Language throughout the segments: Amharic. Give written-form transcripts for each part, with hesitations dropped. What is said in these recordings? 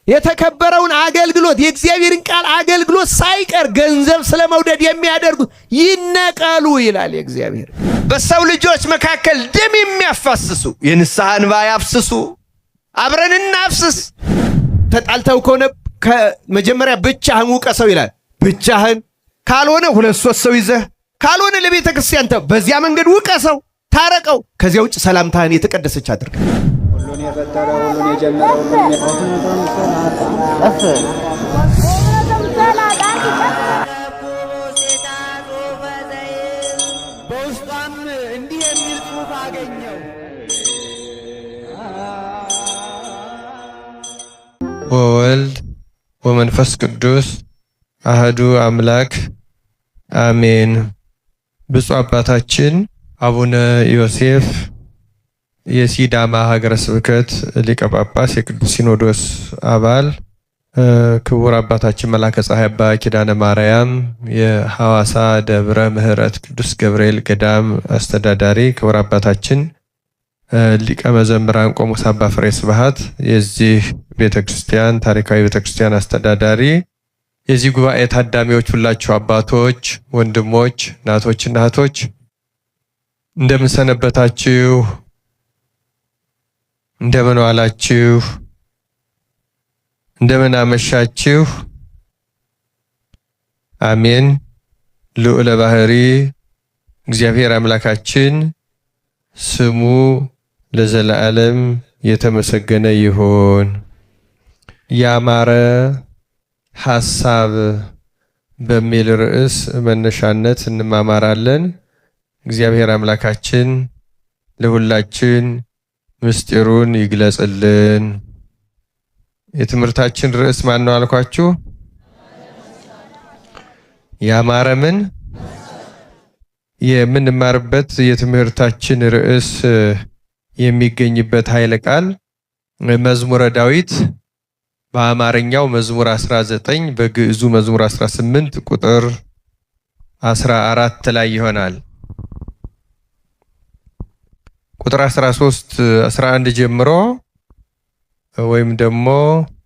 የተከበረውን አገልግሎት የእግዚአብሔርን ቃል አገልግሎት ሳይቀር ገንዘብ ስለመውደድ የሚያደርጉት ይነቀሉ ይላል የእግዚአብሔር። በሰው ልጆች መካከል ደም የሚያፋስሱ የንስሐ እንባ ያፍስሱ። አብረን እናፍስስ። ተጣልተው ከሆነ ከመጀመሪያ ብቻህን ውቀሰው ይላል። ብቻህን ካልሆነ 2-3 ሰው ይዘህ ካልሆነ ለቤተ ክርስቲያን ተው፣ በዚያ መንገድ ውቀሰው፣ ታረቀው። ከዚያ ውጭ ሰላምታህን የተቀደሰች አድርግ። ሁሉን የፈጠረ ሁሉን የጀመረ ሁሉን በውስጧም እንዲህ የሚል ጽሑፍ አገኘው። ወወልድ ወመንፈስ ቅዱስ አህዱ አምላክ አሜን። ብፁዕ አባታችን አቡነ ዮሴፍ የሲዳማ ሀገረ ስብከት ሊቀ ጳጳስ የቅዱስ ሲኖዶስ አባል፣ ክቡር አባታችን መላከ ፀሐይ አባ ኪዳነ ማርያም የሐዋሳ ደብረ ምሕረት ቅዱስ ገብርኤል ገዳም አስተዳዳሪ፣ ክቡር አባታችን ሊቀ መዘምራን ቆሞስ አባ ፍሬ ስብሐት የዚህ ቤተክርስቲያን ታሪካዊ ቤተክርስቲያን አስተዳዳሪ፣ የዚህ ጉባኤ ታዳሚዎች ሁላችሁ አባቶች፣ ወንድሞች፣ እናቶችና እህቶች እንደምን ሰነበታችሁ? እንደምን ዋላችሁ? እንደምን አመሻችሁ? አሜን። ልዑለ ባህሪ እግዚአብሔር አምላካችን ስሙ ለዘላለም የተመሰገነ ይሁን። ያማረ ሐሳብ በሚል ርዕስ መነሻነት እንማማራለን። እግዚአብሔር አምላካችን ለሁላችን ምስጢሩን ይግለጽልን። የትምህርታችን ርዕስ ማን ነው አልኳችሁ? ያማረ ምን? የምንማርበት የትምህርታችን ርዕስ የሚገኝበት ኃይለ ቃል መዝሙረ ዳዊት በአማርኛው መዝሙር 19 በግዕዙ መዝሙር 18 ቁጥር 14 ላይ ይሆናል። ቁጥር 13 11 ጀምሮ ወይም ደግሞ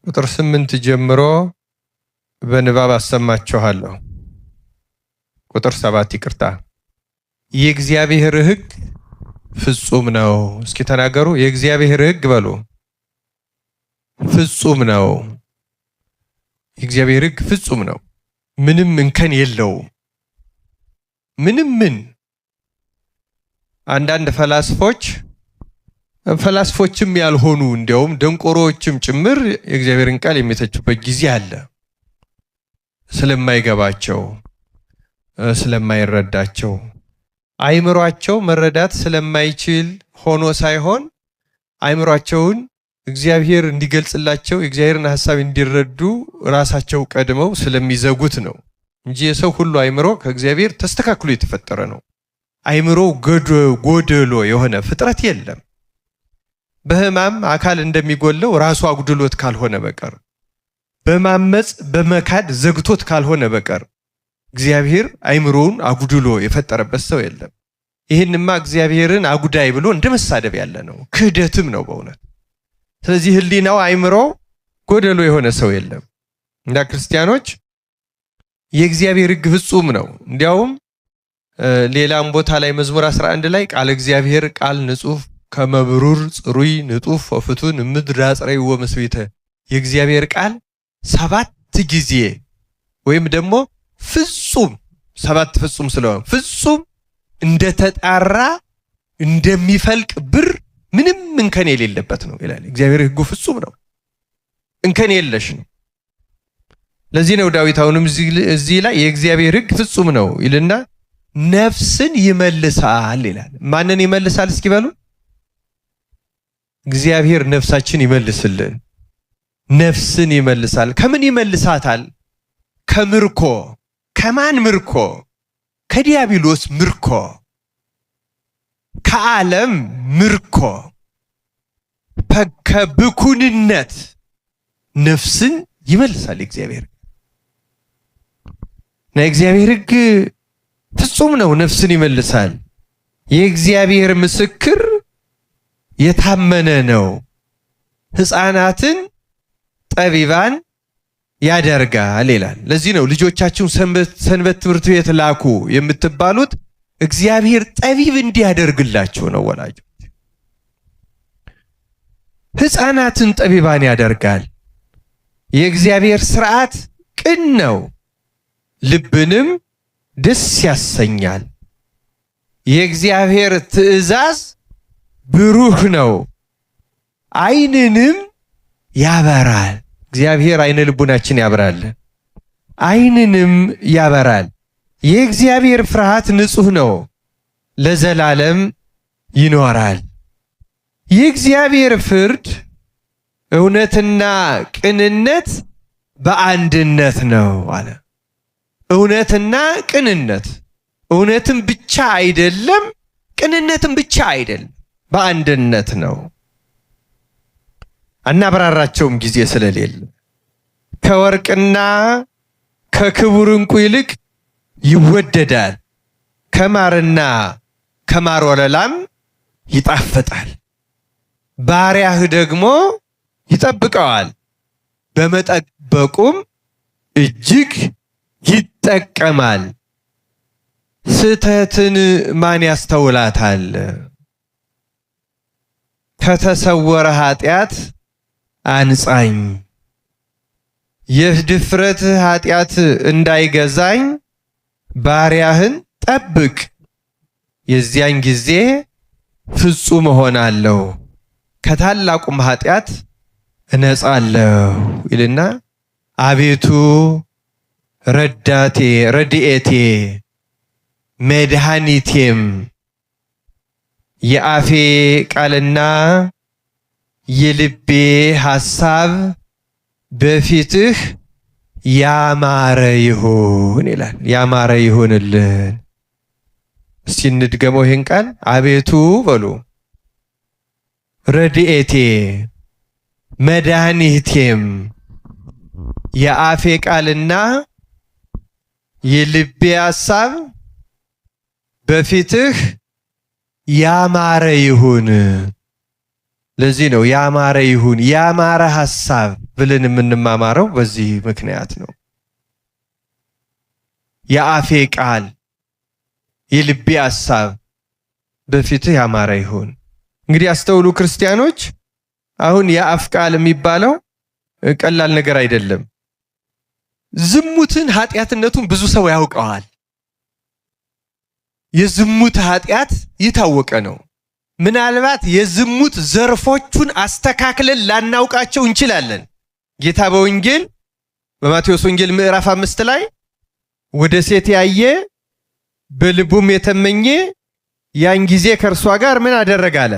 ቁጥር 8 ጀምሮ በንባብ አሰማችኋለሁ። ቁጥር 7 ይቅርታ። የእግዚአብሔር ሕግ ፍጹም ነው። እስኪ ተናገሩ። የእግዚአብሔር ሕግ በሉ። ፍጹም ነው። የእግዚአብሔር ሕግ ፍጹም ነው። ምንም እንከን የለውም። ምን አንዳንድ ፈላስፎችም ያልሆኑ እንዲያውም ደንቆሮዎችም ጭምር የእግዚአብሔርን ቃል የሚተቹበት ጊዜ አለ። ስለማይገባቸው፣ ስለማይረዳቸው፣ አይምሯቸው መረዳት ስለማይችል ሆኖ ሳይሆን አይምሯቸውን እግዚአብሔር እንዲገልጽላቸው የእግዚአብሔርን ሐሳብ እንዲረዱ ራሳቸው ቀድመው ስለሚዘጉት ነው እንጂ የሰው ሁሉ አይምሮ ከእግዚአብሔር ተስተካክሎ የተፈጠረ ነው። አይምሮ ጎደሎ የሆነ ፍጥረት የለም። በሕማም አካል እንደሚጎለው ራሱ አጉድሎት ካልሆነ በቀር፣ በማመጽ በመካድ ዘግቶት ካልሆነ በቀር እግዚአብሔር አይምሮውን አጉድሎ የፈጠረበት ሰው የለም። ይህንማ እግዚአብሔርን አጉዳይ ብሎ እንደ መሳደብ ያለ ነው፣ ክህደትም ነው በእውነት። ስለዚህ ሕሊናው አይምሮ ጎደሎ የሆነ ሰው የለም። እንዳ ክርስቲያኖች የእግዚአብሔር ሕግ ፍጹም ነው። እንዲያውም ሌላም ቦታ ላይ መዝሙር 11 ላይ ቃል እግዚአብሔር ቃል ንጹሕ ከመብሩር ጽሩይ ንጡፍ ወፍቱን ምድር አጽረይ ወመስቤተ፣ የእግዚአብሔር ቃል 7 ጊዜ ወይም ደግሞ ፍጹም 7 ፍጹም ስለሆነ ፍጹም እንደተጣራ እንደሚፈልቅ ብር ምንም እንከን የሌለበት ነው ይላል። እግዚአብሔር ሕጉ ፍጹም ነው፣ እንከን የለሽ ነው። ለዚህ ነው ዳዊት አሁንም እዚህ ላይ የእግዚአብሔር ሕግ ፍጹም ነው ይልና ነፍስን ይመልሳል ይላል። ማንን ይመልሳል? እስኪ በሉ። እግዚአብሔር ነፍሳችን ይመልስልን። ነፍስን ይመልሳል። ከምን ይመልሳታል? ከምርኮ። ከማን ምርኮ? ከዲያብሎስ ምርኮ፣ ከዓለም ምርኮ፣ ከብኩንነት ነፍስን ይመልሳል እግዚአብሔር። የእግዚአብሔር ሕግ ፍጹም ነው፣ ነፍስን ይመልሳል። የእግዚአብሔር ምስክር የታመነ ነው፣ ሕፃናትን ጠቢባን ያደርጋል ይላል። ለዚህ ነው ልጆቻችሁን ሰንበት ትምህርት ቤት ላኩ የምትባሉት እግዚአብሔር ጠቢብ እንዲያደርግላችሁ ነው። ወላጆች ሕፃናትን ጠቢባን ያደርጋል። የእግዚአብሔር ሥርዓት ቅን ነው፣ ልብንም ደስ ያሰኛል። የእግዚአብሔር ትእዛዝ ብሩህ ነው፣ ዓይንንም ያበራል። እግዚአብሔር ዓይነ ልቡናችን ያበራል፣ ዓይንንም ያበራል። የእግዚአብሔር ፍርሃት ንጹሕ ነው፣ ለዘላለም ይኖራል። የእግዚአብሔር ፍርድ እውነትና ቅንነት በአንድነት ነው አለ። እውነትና ቅንነት፣ እውነትም ብቻ አይደለም፣ ቅንነትም ብቻ አይደለም፣ በአንድነት ነው። አናብራራቸውም ጊዜ ስለሌለ። ከወርቅና ከክቡር ዕንቁ ይልቅ ይወደዳል፣ ከማርና ከማር ወለላም ይጣፍጣል። ባሪያህ ደግሞ ይጠብቀዋል፣ በመጠበቁም እጅግ ይጠቀማል። ስህተትን ማን ያስተውላታል? ከተሰወረ ኃጢአት አንጻኝ፣ የድፍረት ኃጢአት እንዳይገዛኝ ባሪያህን ጠብቅ፣ የዚያን ጊዜ ፍጹም እሆናለሁ፣ ከታላቁም ኃጢአት እነጻለሁ ይልና አቤቱ ረዳቴ፣ ረድኤቴ፣ መድኃኒቴም የአፌ ቃልና የልቤ ሐሳብ በፊትህ ያማረ ይሁን ይላል። ያማረ ይሁንልን። እስቲ እንድገመው ይህን ቃል። አቤቱ በሉ ረድኤቴ መድኃኒቴም የአፌ ቃልና የልቤ ሐሳብ በፊትህ ያማረ ይሁን። ለዚህ ነው ያማረ ይሁን፣ ያማረ ሐሳብ ብለን የምንማማረው በዚህ ምክንያት ነው። የአፌ ቃል የልቤ ሐሳብ በፊትህ ያማረ ይሁን። እንግዲህ አስተውሉ ክርስቲያኖች፣ አሁን የአፍ ቃል የሚባለው ቀላል ነገር አይደለም። ዝሙትን ኃጢአትነቱን ብዙ ሰው ያውቀዋል። የዝሙት ኃጢአት የታወቀ ነው። ምናልባት የዝሙት ዘርፎቹን አስተካክለን ላናውቃቸው እንችላለን። ጌታ በወንጌል በማቴዎስ ወንጌል ምዕራፍ 5 ላይ ወደ ሴት ያየ በልቡም የተመኘ ያን ጊዜ ከእርሷ ጋር ምን አደረገ አለ?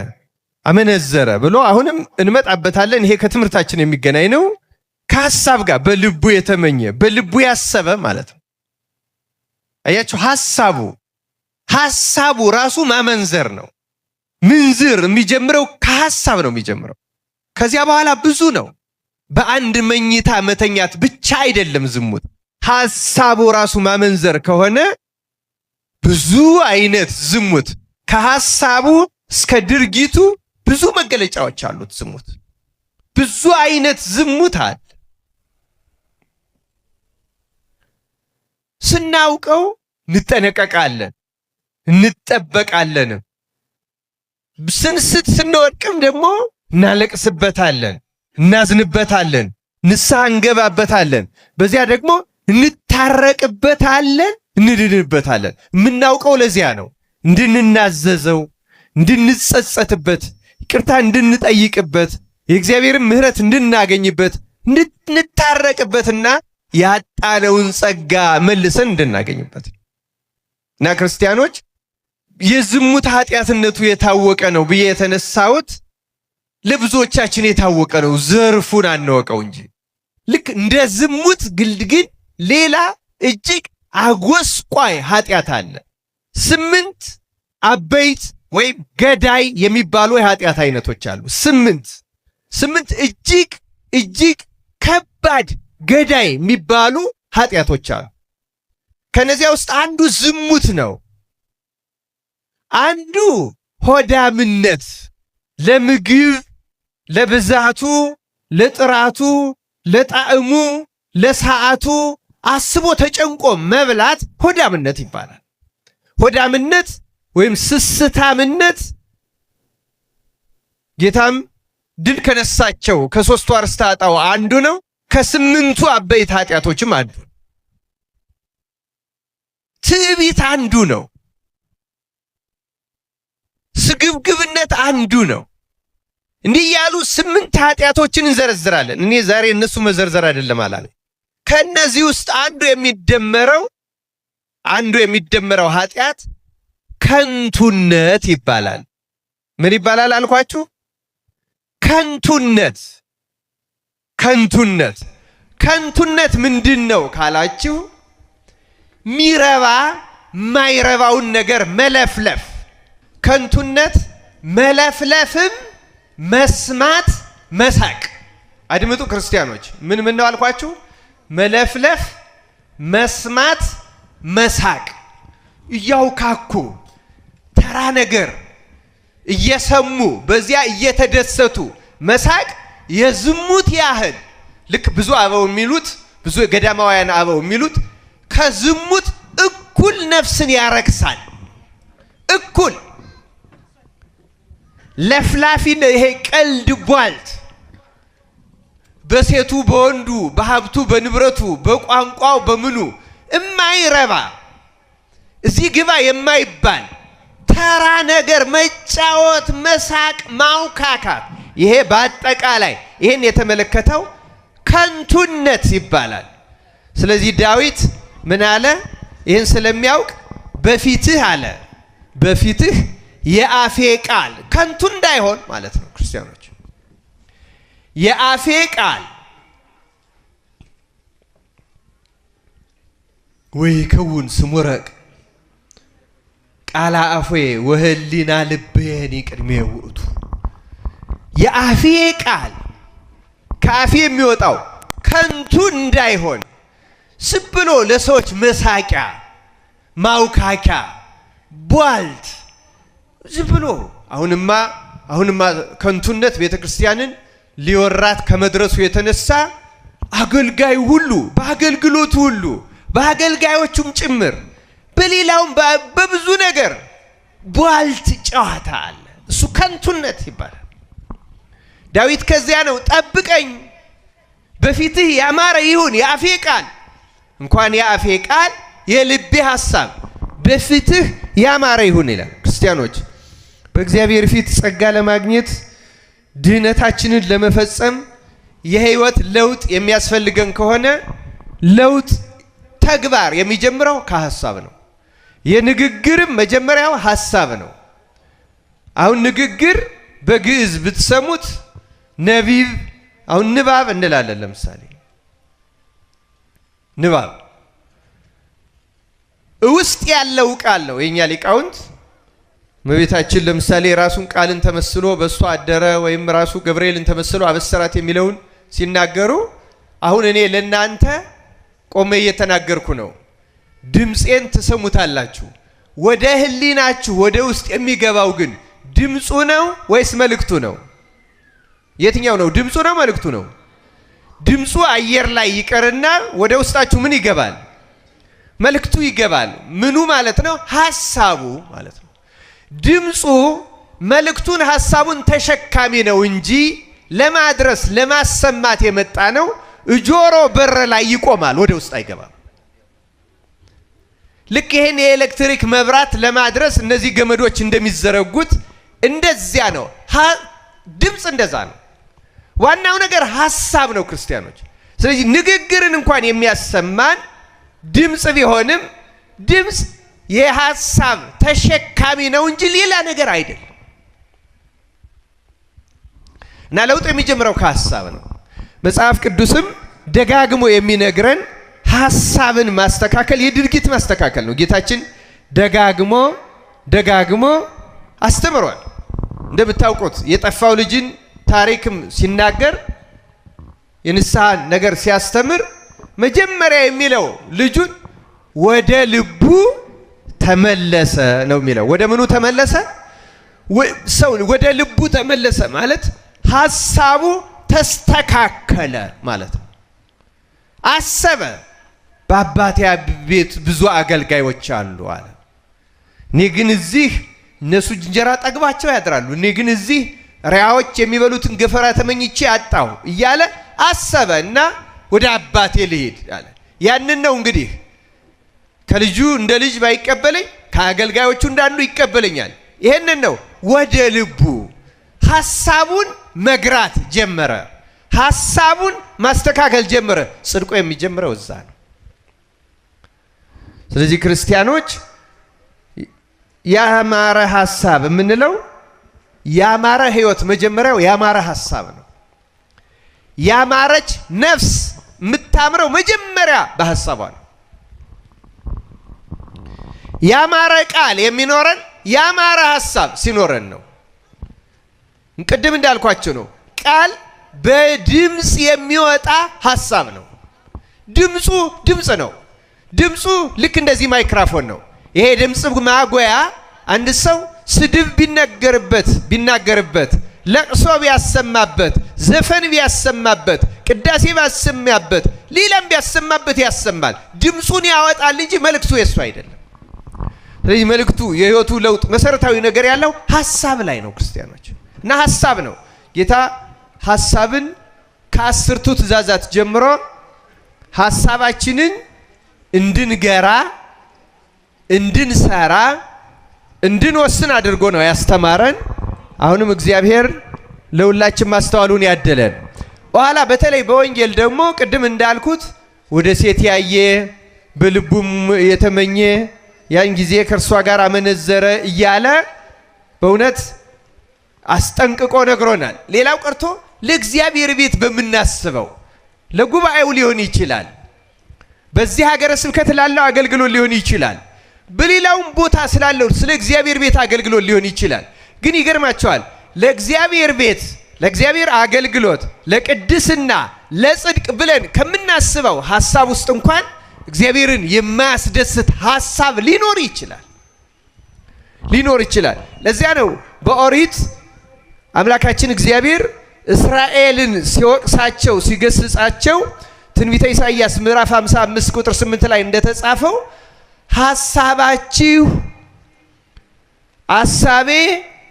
አመነዘረ ብሎ አሁንም እንመጣበታለን። ይሄ ከትምህርታችን የሚገናኝ ነው። ከሐሳብ ጋር በልቡ የተመኘ በልቡ ያሰበ ማለት ነው። አያችሁ፣ ሐሳቡ ራሱ ማመንዘር ነው። ምንዝር የሚጀምረው ከሐሳብ ነው የሚጀምረው። ከዚያ በኋላ ብዙ ነው። በአንድ መኝታ መተኛት ብቻ አይደለም ዝሙት። ሐሳቡ ራሱ ማመንዘር ከሆነ ብዙ አይነት ዝሙት፣ ከሐሳቡ እስከ ድርጊቱ ብዙ መገለጫዎች አሉት ዝሙት። ብዙ አይነት ዝሙት አለ። ስናውቀው እንጠነቀቃለን፣ እንጠበቃለን። ስንስት ስንወድቅም ደግሞ እናለቅስበታለን፣ እናዝንበታለን፣ ንስሐ እንገባበታለን። በዚያ ደግሞ እንታረቅበታለን፣ እንድንበታለን። የምናውቀው ለዚያ ነው፣ እንድንናዘዘው፣ እንድንጸጸትበት፣ ይቅርታ እንድንጠይቅበት፣ የእግዚአብሔርን ምሕረት እንድናገኝበት፣ እንድንታረቅበትና ያጣነውን ጸጋ መልሰን እንድናገኝበት እና ክርስቲያኖች የዝሙት ኃጢአትነቱ የታወቀ ነው ብዬ የተነሳሁት ለብዙዎቻችን የታወቀ ነው፣ ዘርፉን አንወቀው እንጂ። ልክ እንደ ዝሙት ግን ሌላ እጅግ አጎስቋይ ኃጢአት አለ። 8 አበይት ወይም ገዳይ የሚባሉ የኃጢአት አይነቶች አሉ። 8 እጅግ ከባድ ገዳይ የሚባሉ ኃጢአቶች አሉ። ከነዚያ ውስጥ አንዱ ዝሙት ነው። አንዱ ሆዳምነት፣ ለምግብ፣ ለብዛቱ፣ ለጥራቱ፣ ለጣዕሙ ለሰዓቱ አስቦ ተጨንቆ መብላት ሆዳምነት ይባላል። ሆዳምነት ወይም ስስታምነት ጌታም ድል ከነሳቸው ከሦስቱ አርእስተ ኃጣውእ አንዱ ነው። ከስምንቱ አበይት ኃጢአቶችም አንዱ። ትዕቢት አንዱ ነው። ስግብግብነት አንዱ ነው። እንዲህ ያሉ 8 ኃጢአቶችን እንዘረዝራለን። እኔ ዛሬ እነሱ መዘርዘር አይደለም አላለ። ከነዚህ ውስጥ አንዱ የሚደመረው ኃጢአት ከንቱነት ይባላል። ምን ይባላል አልኳችሁ? ከንቱነት። ከንቱነት ምንድነው ካላችሁ ሚረባ ማይረባውን ነገር መለፍለፍ። ከንቱነት መለፍለፍም መስማት መሳቅ። አድምጡ ክርስቲያኖች፣ ምን ነው አልኳችሁ? መለፍለፍ፣ መስማት፣ መሳቅ። እያውካኩ ተራ ነገር እየሰሙ በዚያ እየተደሰቱ መሳቅ የዝሙት ያህል ልክ ብዙ አበው የሚሉት ብዙ ገዳማውያን አበው የሚሉት ከዝሙት እኩል ነፍስን ያረክሳል። እኩል ለፍላፊ ይሄ ቀልድ ቧልት በሴቱ በወንዱ በሀብቱ በንብረቱ በቋንቋው በምኑ እማይረባ እዚህ ግባ የማይባል ተራ ነገር መጫወት፣ መሳቅ፣ ማውካካት ይሄ በአጠቃላይ ይሄን የተመለከተው ከንቱነት ይባላል። ስለዚህ ዳዊት ምን አለ? ይሄን ስለሚያውቅ በፊትህ አለ በፊትህ የአፌ ቃል ከንቱ እንዳይሆን ማለት ነው። ክርስቲያኖች የአፌ ቃል ወይ ከውን ስሙረቅ ቃላ አፌ ወህሊና ልቤኒ ቅድሜ ውእቱ። የአፌ ቃል ከአፌ የሚወጣው ከንቱ እንዳይሆን ስብሎ ለሰዎች መሳቂያ ማውካኪያ ቧልት ዝብሎ አሁንማ ከንቱነት ቤተክርስቲያንን ሊወራት ከመድረሱ የተነሳ አገልጋይ ሁሉ በአገልግሎቱ ሁሉ በአገልጋዮቹም ጭምር በሌላውም በብዙ ነገር ቧልት ጨዋታ አለ። እሱ ከንቱነት ይባላል። ዳዊት ከዚያ ነው ጠብቀኝ በፊትህ ያማረ ይሁን የአፌ ቃል፣ እንኳን የአፌ ቃል የልቤ ሐሳብ በፊትህ ያማረ ይሁን ይላል። ክርስቲያኖች በእግዚአብሔር ፊት ጸጋ ለማግኘት ድህነታችንን ለመፈጸም የህይወት ለውጥ የሚያስፈልገን ከሆነ ለውጥ ተግባር የሚጀምረው ከሐሳብ ነው። የንግግርም መጀመሪያው ሐሳብ ነው። አሁን ንግግር በግዕዝ ብትሰሙት ነቢብ አሁን ንባብ እንላለን። ለምሳሌ ንባብ ውስጥ ያለው ቃል ነው። የኛ ሊቃውንት እመቤታችን ለምሳሌ ራሱን ቃልን ተመስሎ በእሷ አደረ ወይም ራሱ ገብርኤልን ተመስሎ አበሰራት የሚለውን ሲናገሩ አሁን እኔ ለእናንተ ቆሜ እየተናገርኩ ነው። ድምፄን ትሰሙታላችሁ። ወደ ህሊናችሁ ወደ ውስጥ የሚገባው ግን ድምፁ ነው ወይስ መልእክቱ ነው? የትኛው ነው? ድምፁ ነው መልእክቱ ነው? ድምፁ አየር ላይ ይቀርና ወደ ውስጣችሁ ምን ይገባል? መልእክቱ ይገባል። ምኑ ማለት ነው? ሐሳቡ ማለት ነው። ድምፁ መልእክቱን ሐሳቡን ተሸካሚ ነው እንጂ ለማድረስ ለማሰማት የመጣ ነው። ጆሮ በር ላይ ይቆማል፣ ወደ ውስጥ አይገባም። ልክ ይሄን የኤሌክትሪክ መብራት ለማድረስ እነዚህ ገመዶች እንደሚዘረጉት እንደዚያ ነው። ድምፅ እንደዛ ነው። ዋናው ነገር ሐሳብ ነው ክርስቲያኖች። ስለዚህ ንግግርን እንኳን የሚያሰማን ድምፅ ቢሆንም ድምፅ የሐሳብ ተሸካሚ ነው እንጂ ሌላ ነገር አይደለም። እና ለውጥ የሚጀምረው ከሐሳብ ነው። መጽሐፍ ቅዱስም ደጋግሞ የሚነግረን ሐሳብን ማስተካከል የድርጊት ማስተካከል ነው። ጌታችን ደጋግሞ አስተምሯል። እንደምታውቁት የጠፋው ልጅን ታሪክም ሲናገር የንስሐን ነገር ሲያስተምር መጀመሪያ የሚለው ልጁን ወደ ልቡ ተመለሰ ነው የሚለው። ወደ ምኑ ተመለሰ? ሰው ወደ ልቡ ተመለሰ ማለት ሐሳቡ ተስተካከለ ማለት ነው። አሰበ። በአባቴ ቤት ብዙ አገልጋዮች አሉ አለ። እኔ ግን እዚህ እነሱ እንጀራ ጠግባቸው ያድራሉ፣ እኔ ግን እዚህ ሪያዎች የሚበሉትን ገፈራ ተመኝቼ አጣሁ እያለ አሰበ እና ወደ አባቴ ልሄድ አለ። ያንን ነው እንግዲህ ከልጁ እንደ ልጅ ባይቀበለኝ ከአገልጋዮቹ እንዳንዱ ይቀበለኛል። ይሄንን ነው ወደ ልቡ ሐሳቡን መግራት ጀመረ። ሐሳቡን ማስተካከል ጀመረ። ጽድቆ የሚጀምረው እዛ ነው። ስለዚህ ክርስቲያኖች ያማረ ሐሳብ የምንለው ያማረ ሕይወት መጀመሪያው ያማረ ሐሳብ ነው። ያማረች ነፍስ የምታምረው መጀመሪያ በሐሳቧ ነው። ያማረ ቃል የሚኖረን ያማረ ሐሳብ ሲኖረን ነው። ቅድም እንዳልኳችሁ ነው። ቃል በድምጽ የሚወጣ ሐሳብ ነው። ድምጹ ድምጽ ነው። ድምጹ ልክ እንደዚህ ማይክሮፎን ነው። ይሄ ድምጽ ማጉያ አንድ ሰው ስድብ ቢናገርበት ለቅሶ ቢያሰማበት ዘፈን ቢያሰማበት ቅዳሴ ቢያሰማበት ሌላም ቢያሰማበት ያሰማል። ድምጹን ያወጣል እንጂ መልእክቱ የሱ አይደለም። ስለዚህ መልእክቱ የህይወቱ ለውጥ መሰረታዊ ነገር ያለው ሐሳብ ላይ ነው ክርስቲያኖች። እና ሐሳብ ነው ጌታ ሐሳብን ከ10ቱ ትእዛዛት ጀምሮ ሐሳባችንን እንድንገራ እንድንሰራ እንድንወስን አድርጎ ነው ያስተማረን። አሁንም እግዚአብሔር ለሁላችን ማስተዋሉን ያደለን። በኋላ በተለይ በወንጌል ደግሞ ቅድም እንዳልኩት ወደ ሴት ያየ በልቡም የተመኘ ያን ጊዜ ከእርሷ ጋር አመነዘረ እያለ በእውነት አስጠንቅቆ ነግሮናል። ሌላው ቀርቶ ለእግዚአብሔር ቤት በምናስበው ለጉባኤው ሊሆን ይችላል፣ በዚህ ሀገረ ስብከት ላለው አገልግሎት ሊሆን ይችላል፣ በሌላውም ቦታ ስላለው ስለ እግዚአብሔር ቤት አገልግሎት ሊሆን ይችላል። ግን ይገርማቸዋል ለእግዚአብሔር ቤት ለእግዚአብሔር አገልግሎት ለቅድስና ለጽድቅ ብለን ከምናስበው ሐሳብ ውስጥ እንኳን እግዚአብሔርን የማያስደስት ሐሳብ ሊኖር ይችላል። ለዚያ ነው በኦሪት አምላካችን እግዚአብሔር እስራኤልን ሲወቅሳቸው ሲገስጻቸው ትንቢተ ኢሳይያስ ምዕራፍ 55 ቁጥር 8 ላይ እንደተጻፈው ሐሳባችሁ ሐሳቤ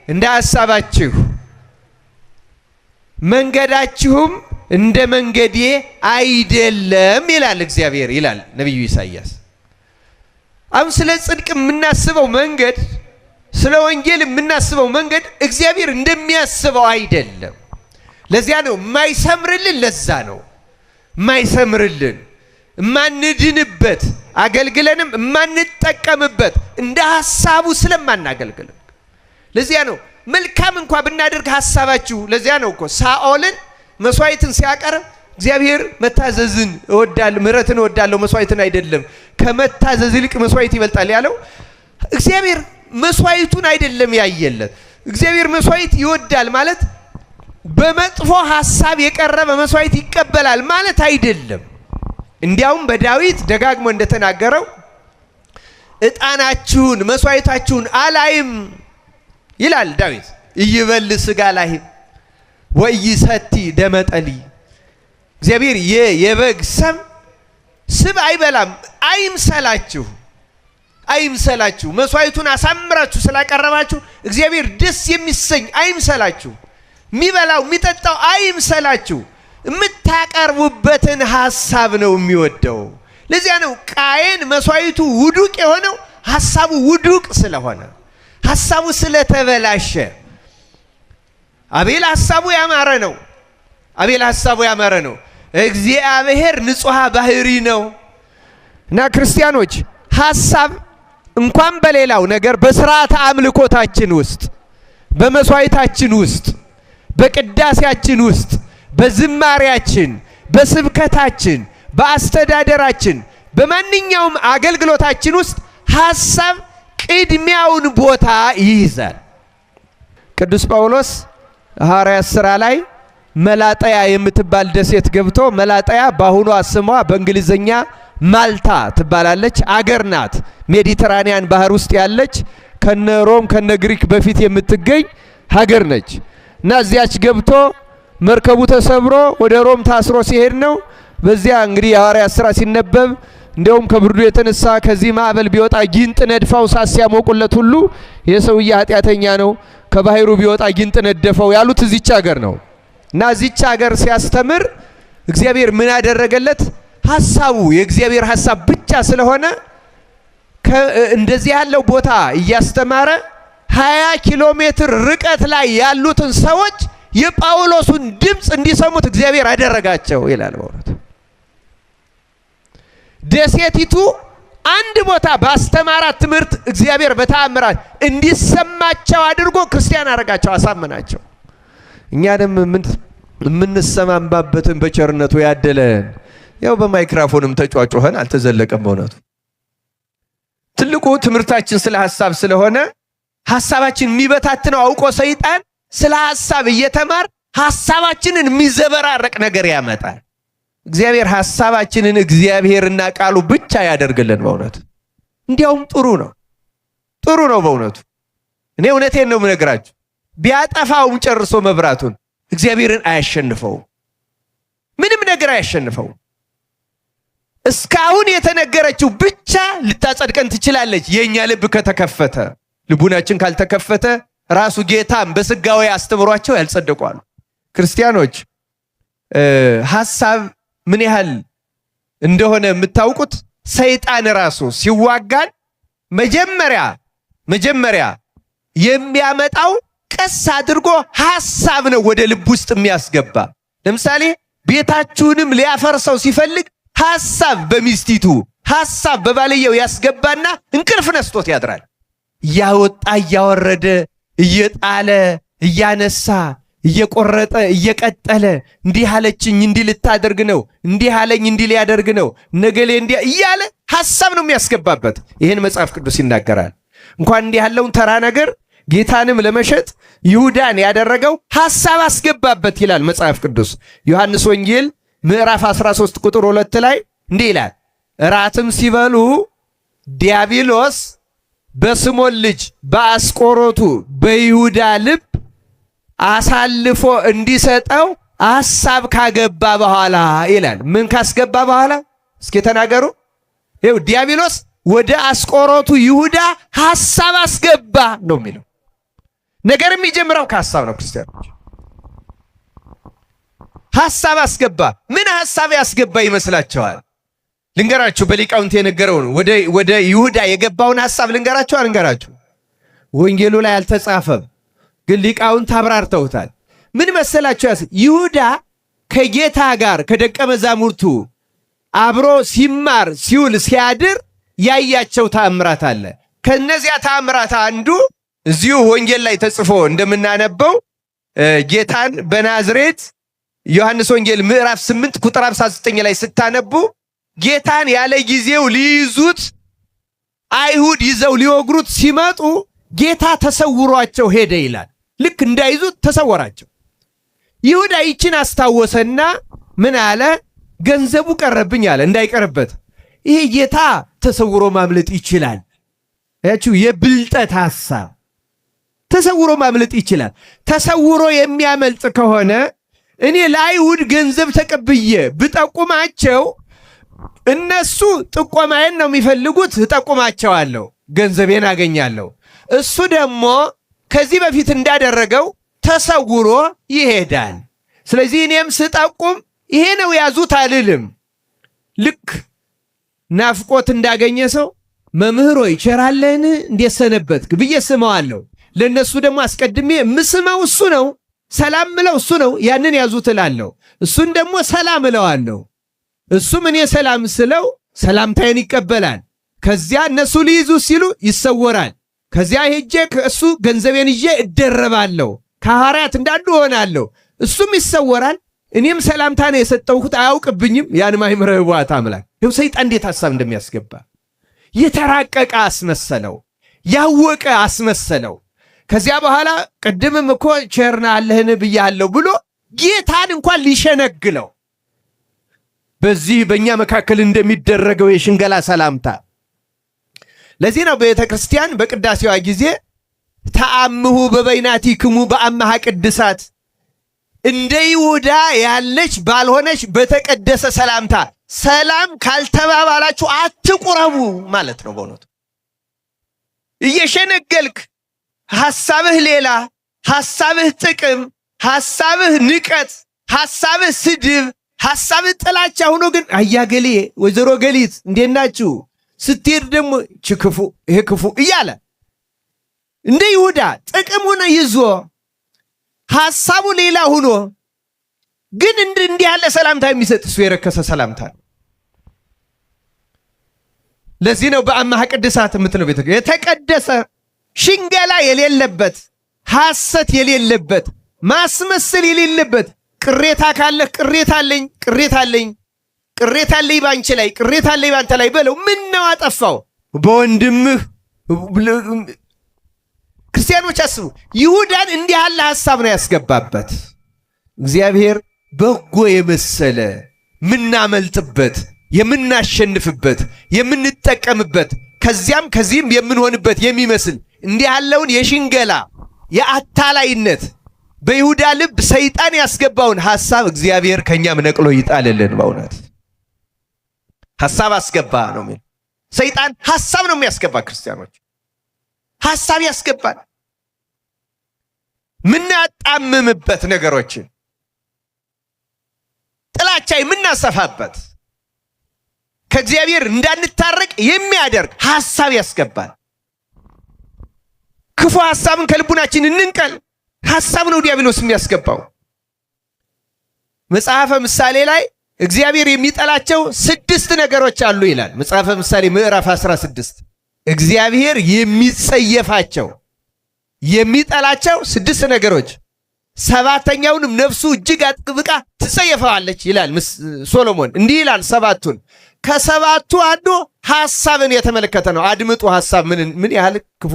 እንደ ሐሳባችሁ መንገዳችሁም እንደ መንገዴ አይደለም ይላል እግዚአብሔር ይላል ነብዩ ኢሳይያስ። አሁን ስለ ጽድቅ የምናስበው መንገድ ስለ ወንጌል የምናስበው መንገድ እግዚአብሔር እንደሚያስበው አይደለም። ለዚያ ነው የማይሰምርልን። ለዛ ነው የማይሰምርልን ማንድንበት አገልግለንም ማንጠቀምበት እንደ ሐሳቡ ስለማናገልግል። ለዚያ ነው መልካም እንኳን ብናደርግ ሐሳባችሁ። ለዚያ ነው እኮ ሳኦልን መስዋዕትን ሲያቀርብ እግዚአብሔር መታዘዝን እወዳለሁ ምሕረትን እወዳለሁ መስዋዕትን አይደለም ከመታዘዝ ይልቅ መስዋዕት ይበልጣል ያለው እግዚአብሔር መስዋዕቱን አይደለም ያየለት። እግዚአብሔር መስዋዕት ይወዳል ማለት በመጥፎ ሐሳብ የቀረበ መስዋዕት ይቀበላል ማለት አይደለም። እንዲያውም በዳዊት ደጋግሞ እንደተናገረው ዕጣናችሁን መስዋዕታችሁን አላይም ይላል ዳዊት። ይበል ስጋ ላይም ወይሰቲ ደመጠሊ እግዚአብሔር የበግ ስብ አይበላም። አይምሰላችሁ መስዋዕቱን አሳምራችሁ ስላቀረባችሁ እግዚአብሔር ደስ የሚሰኝ አይምሰላችሁ። የሚበላው የሚጠጣው አይምሰላችሁ። የምታቀርቡበትን ሐሳብ ነው የሚወደው። ለዚያ ነው ቃየን መስዋዕቱ ውዱቅ የሆነው ሐሳቡ ውዱቅ ስለሆነ ሐሳቡ ስለተበላሸ። አቤል ሐሳቡ ያማረ ነው። እግዚአብሔር ንጹሕ ባህሪ ነው። እና ክርስቲያኖች ሐሳብ እንኳን በሌላው ነገር በሥርዓተ አምልኮታችን ውስጥ በመስዋዕታችን ውስጥ በቅዳሴያችን ውስጥ በዝማሬያችን በስብከታችን በአስተዳደራችን በማንኛውም አገልግሎታችን ውስጥ ሐሳብ ቅድሚያውን ቦታ ይይዛል። ቅዱስ ጳውሎስ ሐዋርያት ሥራ ላይ መላጠያ የምትባል ደሴት ገብቶ መላጠያ በአሁኗ ስሟ በእንግሊዝኛ ማልታ ትባላለች አገር ናት። ሜዲተራኒያን ባህር ውስጥ ያለች ከነ ሮም ከነ ግሪክ በፊት የምትገኝ ሀገር ነች። እና እዚያች ገብቶ መርከቡ ተሰብሮ ወደ ሮም ታስሮ ሲሄድ ነው በዚያ እንግዲህ የሐዋርያት ሥራ ሲነበብ እንደውም ከብርዱ የተነሳ ከዚህ ማዕበል ቢወጣ ጊንጥ ነድፋው እሳት ሲያሞቁለት ሁሉ የሰውዬ ኃጢአተኛ ነው፣ ከባህሩ ቢወጣ ጊንጥ ነደፈው ያሉት እዚች ሀገር ነው። እና እዚች ሀገር ሲያስተምር እግዚአብሔር ምን ያደረገለት? ሐሳቡ የእግዚአብሔር ሐሳብ ብቻ ስለሆነ እንደዚህ ያለው ቦታ እያስተማረ 20 ኪሎ ሜትር ርቀት ላይ ያሉትን ሰዎች የጳውሎስን ድምፅ እንዲሰሙት እግዚአብሔር አደረጋቸው ይላል። በእውነት ደሴቲቱ አንድ ቦታ ባስተማራት ትምህርት እግዚአብሔር በተአምራት እንዲሰማቸው አድርጎ ክርስቲያን አረጋቸው፣ አሳመናቸው። እኛንም የምንሰማማበትን በቸርነቱ ያደለን። ያው በማይክሮፎንም ተጫጫኸን አልተዘለቀም። በእውነቱ ትልቁ ትምህርታችን ስለ ሐሳብ ስለሆነ ሐሳባችን የሚበታትነው አውቆ ሰይጣን ስለ ሐሳብ እየተማር ሐሳባችንን የሚዘበራረቅ ነገር ያመጣል። እግዚአብሔር ሐሳባችንን እግዚአብሔርና ቃሉ ብቻ ያደርግልን። በእውነቱ እንዲያውም ጥሩ ነው በእውነቱ። እኔ እውነቴን ነው የምነግራችሁ። ቢያጠፋውም ጨርሶ መብራቱን እግዚአብሔርን አያሸንፈውም፣ ምንም ነገር አያሸንፈውም። እስካሁን የተነገረችው ብቻ ልታጸድቀን ትችላለች፣ የኛ ልብ ከተከፈተ። ልቡናችን ካልተከፈተ ራሱ ጌታም በስጋዊ አስተምሯቸው ያልጸደቋሉ። ክርስቲያኖች ሐሳብ ምን ያህል እንደሆነ የምታውቁት ሰይጣን ራሱ ሲዋጋን መጀመሪያ የሚያመጣው ቀስ አድርጎ ሐሳብ ነው ወደ ልብ ውስጥ የሚያስገባ። ለምሳሌ ቤታችሁንም ሊያፈርሰው ሲፈልግ ሐሳብ በሚስቲቱ ሐሳብ በባልየው ያስገባና እንቅልፍ ነስቶት ያድራል። እያወጣ እያወረደ እየጣለ እያነሳ እየቆረጠ እየቀጠለ እንዲህ አለችኝ እንዲህ ልታደርግ ነው፣ እንዲህ አለኝ እንዲህ ሊያደርግ ነው፣ ነገሌ እንዲህ እያለ ሐሳብ ነው የሚያስገባበት። ይህን መጽሐፍ ቅዱስ ይናገራል። እንኳን እንዲህ ያለውን ተራ ነገር ጌታንም ለመሸጥ ይሁዳን ያደረገው ሐሳብ አስገባበት ይላል መጽሐፍ ቅዱስ። ዮሐንስ ወንጌል ምዕራፍ 13 ቁጥር 2 ላይ እንዲህ ይላል፣ እራትም ሲበሉ ዲያብሎስ በስምዖን ልጅ በአስቆሮቱ በይሁዳ ልብ አሳልፎ እንዲሰጠው ሐሳብ ካገባ በኋላ ይላል። ምን ካስገባ በኋላ? እስኪ ተናገሩ። ይኸው ዲያብሎስ ወደ አስቆሮቱ ይሁዳ ሐሳብ አስገባ ነው የሚለው። ነገር የሚጀምረው ከሐሳብ ነው። ክርስቲያኖች ሐሳብ አስገባ። ምን ሐሳብ ያስገባ ይመስላችኋል? ልንገራችሁ። በሊቃውንት የነገረውን ወደ ይሁዳ የገባውን ሐሳብ ልንገራችሁ። ወንጌሉ ላይ አልተጻፈም፣ ግን ሊቃውንት አብራርተውታል። ምን መሰላችሁ? ይሁዳ ከጌታ ጋር ከደቀ መዛሙርቱ አብሮ ሲማር ሲውል ሲያድር ያያቸው ተአምራት አለ። ከነዚያ ተአምራት አንዱ እዚሁ ወንጌል ላይ ተጽፎ እንደምናነበው ጌታን በናዝሬት ዮሐንስ ወንጌል ምዕራፍ 8 ቁጥር 59 ላይ ስታነቡ ጌታን ያለ ጊዜው ሊይዙት አይሁድ ይዘው ሊወግሩት ሲመጡ ጌታ ተሰውሯቸው ሄደ ይላል። ልክ እንዳይዙት ተሰወራቸው። ይሁዳ ይችን አስታወሰና ምን አለ? ገንዘቡ ቀረብኝ አለ፣ እንዳይቀርበት። ይሄ ጌታ ተሰውሮ ማምለጥ ይችላል። ያችሁ የብልጠት ሐሳብ። ተሰውሮ ማምለጥ ይችላል። ተሰውሮ የሚያመልጥ ከሆነ እኔ ለአይሁድ ገንዘብ ተቀብዬ ብጠቁማቸው እነሱ ጥቆማዬን ነው የሚፈልጉት፣ እጠቁማቸዋለሁ፣ ገንዘቤን አገኛለሁ። እሱ ደግሞ ከዚህ በፊት እንዳደረገው ተሰውሮ ይሄዳል። ስለዚህ እኔም ስጠቁም ይሄ ነው ያዙት አልልም። ልክ ናፍቆት እንዳገኘ ሰው መምህር ሆይ ቸር አለህን እንዴት ሰነበትክ ብዬ ስመዋለሁ። ለነሱ ደግሞ አስቀድሜ የምስመው እሱ ነው፣ ሰላም ምለው እሱ ነው። ያንን ያዙት እላለሁ፣ እሱን ደግሞ ሰላም እለዋለሁ። እሱም እኔ ሰላም ስለው ሰላምታዬን ይቀበላል። ከዚያ እነሱ ሊይዙ ሲሉ ይሰወራል። ከዚያ ሄጄ ከእሱ ገንዘቤን ይዤ እደረባለሁ፣ ከሐዋርያት እንዳንዱ ሆናለሁ። እሱም ይሰወራል። እኔም ሰላምታ ነው የሰጠሁት፣ አያውቅብኝም። ያን ማይምረ ህዋት አምላክ ይኸው ሰይጣን እንዴት ሐሳብ እንደሚያስገባ የተራቀቀ አስመሰለው፣ ያወቀ አስመሰለው። ከዚያ በኋላ ቅድምም እኮ ቸርና አለህን ብያለሁ ብሎ ጌታን እንኳን ሊሸነግለው በዚህ በእኛ መካከል እንደሚደረገው የሽንገላ ሰላምታ። ለዚህ ነው ቤተ ክርስቲያን በቅዳሴዋ ጊዜ ተአምሁ በበይናቲክሙ በአምሃ ቅድሳት እንደ ይሁዳ ያለች ባልሆነች በተቀደሰ ሰላምታ ሰላም ካልተባባላችሁ አትቁረቡ ማለት ነው። በእውነቱ እየሸነገልክ ሐሳብህ ሌላ፣ ሐሳብህ ጥቅም፣ ሐሳብህ ንቀት፣ ሐሳብህ ስድብ፣ ሐሳብህ ጥላቻ ሆኖ ግን አያገሌ ወይዘሮ ገሊት እንዴት ናችሁ ስትሄድ ደግሞ ክፉ ይሄ ክፉ እያለ እንደ ይሁዳ ጥቅሙን ይዞ ሐሳቡ ሌላ ሆኖ ግን እንዲህ ያለ ሰላምታ የሚሰጥ እሱ የረከሰ ሰላምታ ነው። ለዚህ ነው በአማሃ ቅድሳት የምትለው ቤተ የተቀደሰ ሽንገላ የሌለበት ሐሰት የሌለበት ማስመሰል የሌለበት ቅሬታ ካለ ቅሬታ አለኝ ባንቺ ላይ ቅሬታ አለኝ ባንተ ላይ በለው። ምን ነው አጠፋው በወንድምህ? ክርስቲያኖች አስቡ፣ ይሁዳን እንዲህ ያለ ሐሳብ ነው ያስገባበት። እግዚአብሔር በጎ የመሰለ ምናመልጥበት፣ የምናሸንፍበት፣ የምንጠቀምበት ከዚህም የምንሆንበት የሚመስል እንዲህ ያለውን የሽንገላ የአታላይነት በይሁዳ ልብ ሰይጣን ያስገባውን ሐሳብ እግዚአብሔር ከኛም ነቅሎ ይጣልልን። በእውነት ሐሳብ አስገባ ነው የሚል ሰይጣን ሐሳብ ነው የሚያስገባ። ክርስቲያኖች ሐሳብ ያስገባል። ምናጣምምበት ነገሮችን ጥላቻ የምናሰፋበት ከእግዚአብሔር እንዳንታረቅ የሚያደርግ ሐሳብ ያስገባል። ክፉ ሐሳብን ከልቡናችን እንንቀል። ሐሳብ ነው ዲያብሎስ የሚያስገባው። መጽሐፈ ምሳሌ ላይ እግዚአብሔር የሚጠላቸው 6 ነገሮች አሉ ይላል። መጽሐፈ ምሳሌ ምዕራፍ 16 እግዚአብሔር የሚጸየፋቸው የሚጠላቸው 6 ነገሮች 7ኛውንም ነፍሱ እጅግ አጥብቃ ትጸየፈዋለች ይላል ሶሎሞን። እንዲህ ይላል 7ቱን ከ7ቱ አንዱ ሐሳብን የተመለከተ ነው። አድምጡ ሐሳብ ምን ያህል ክፉ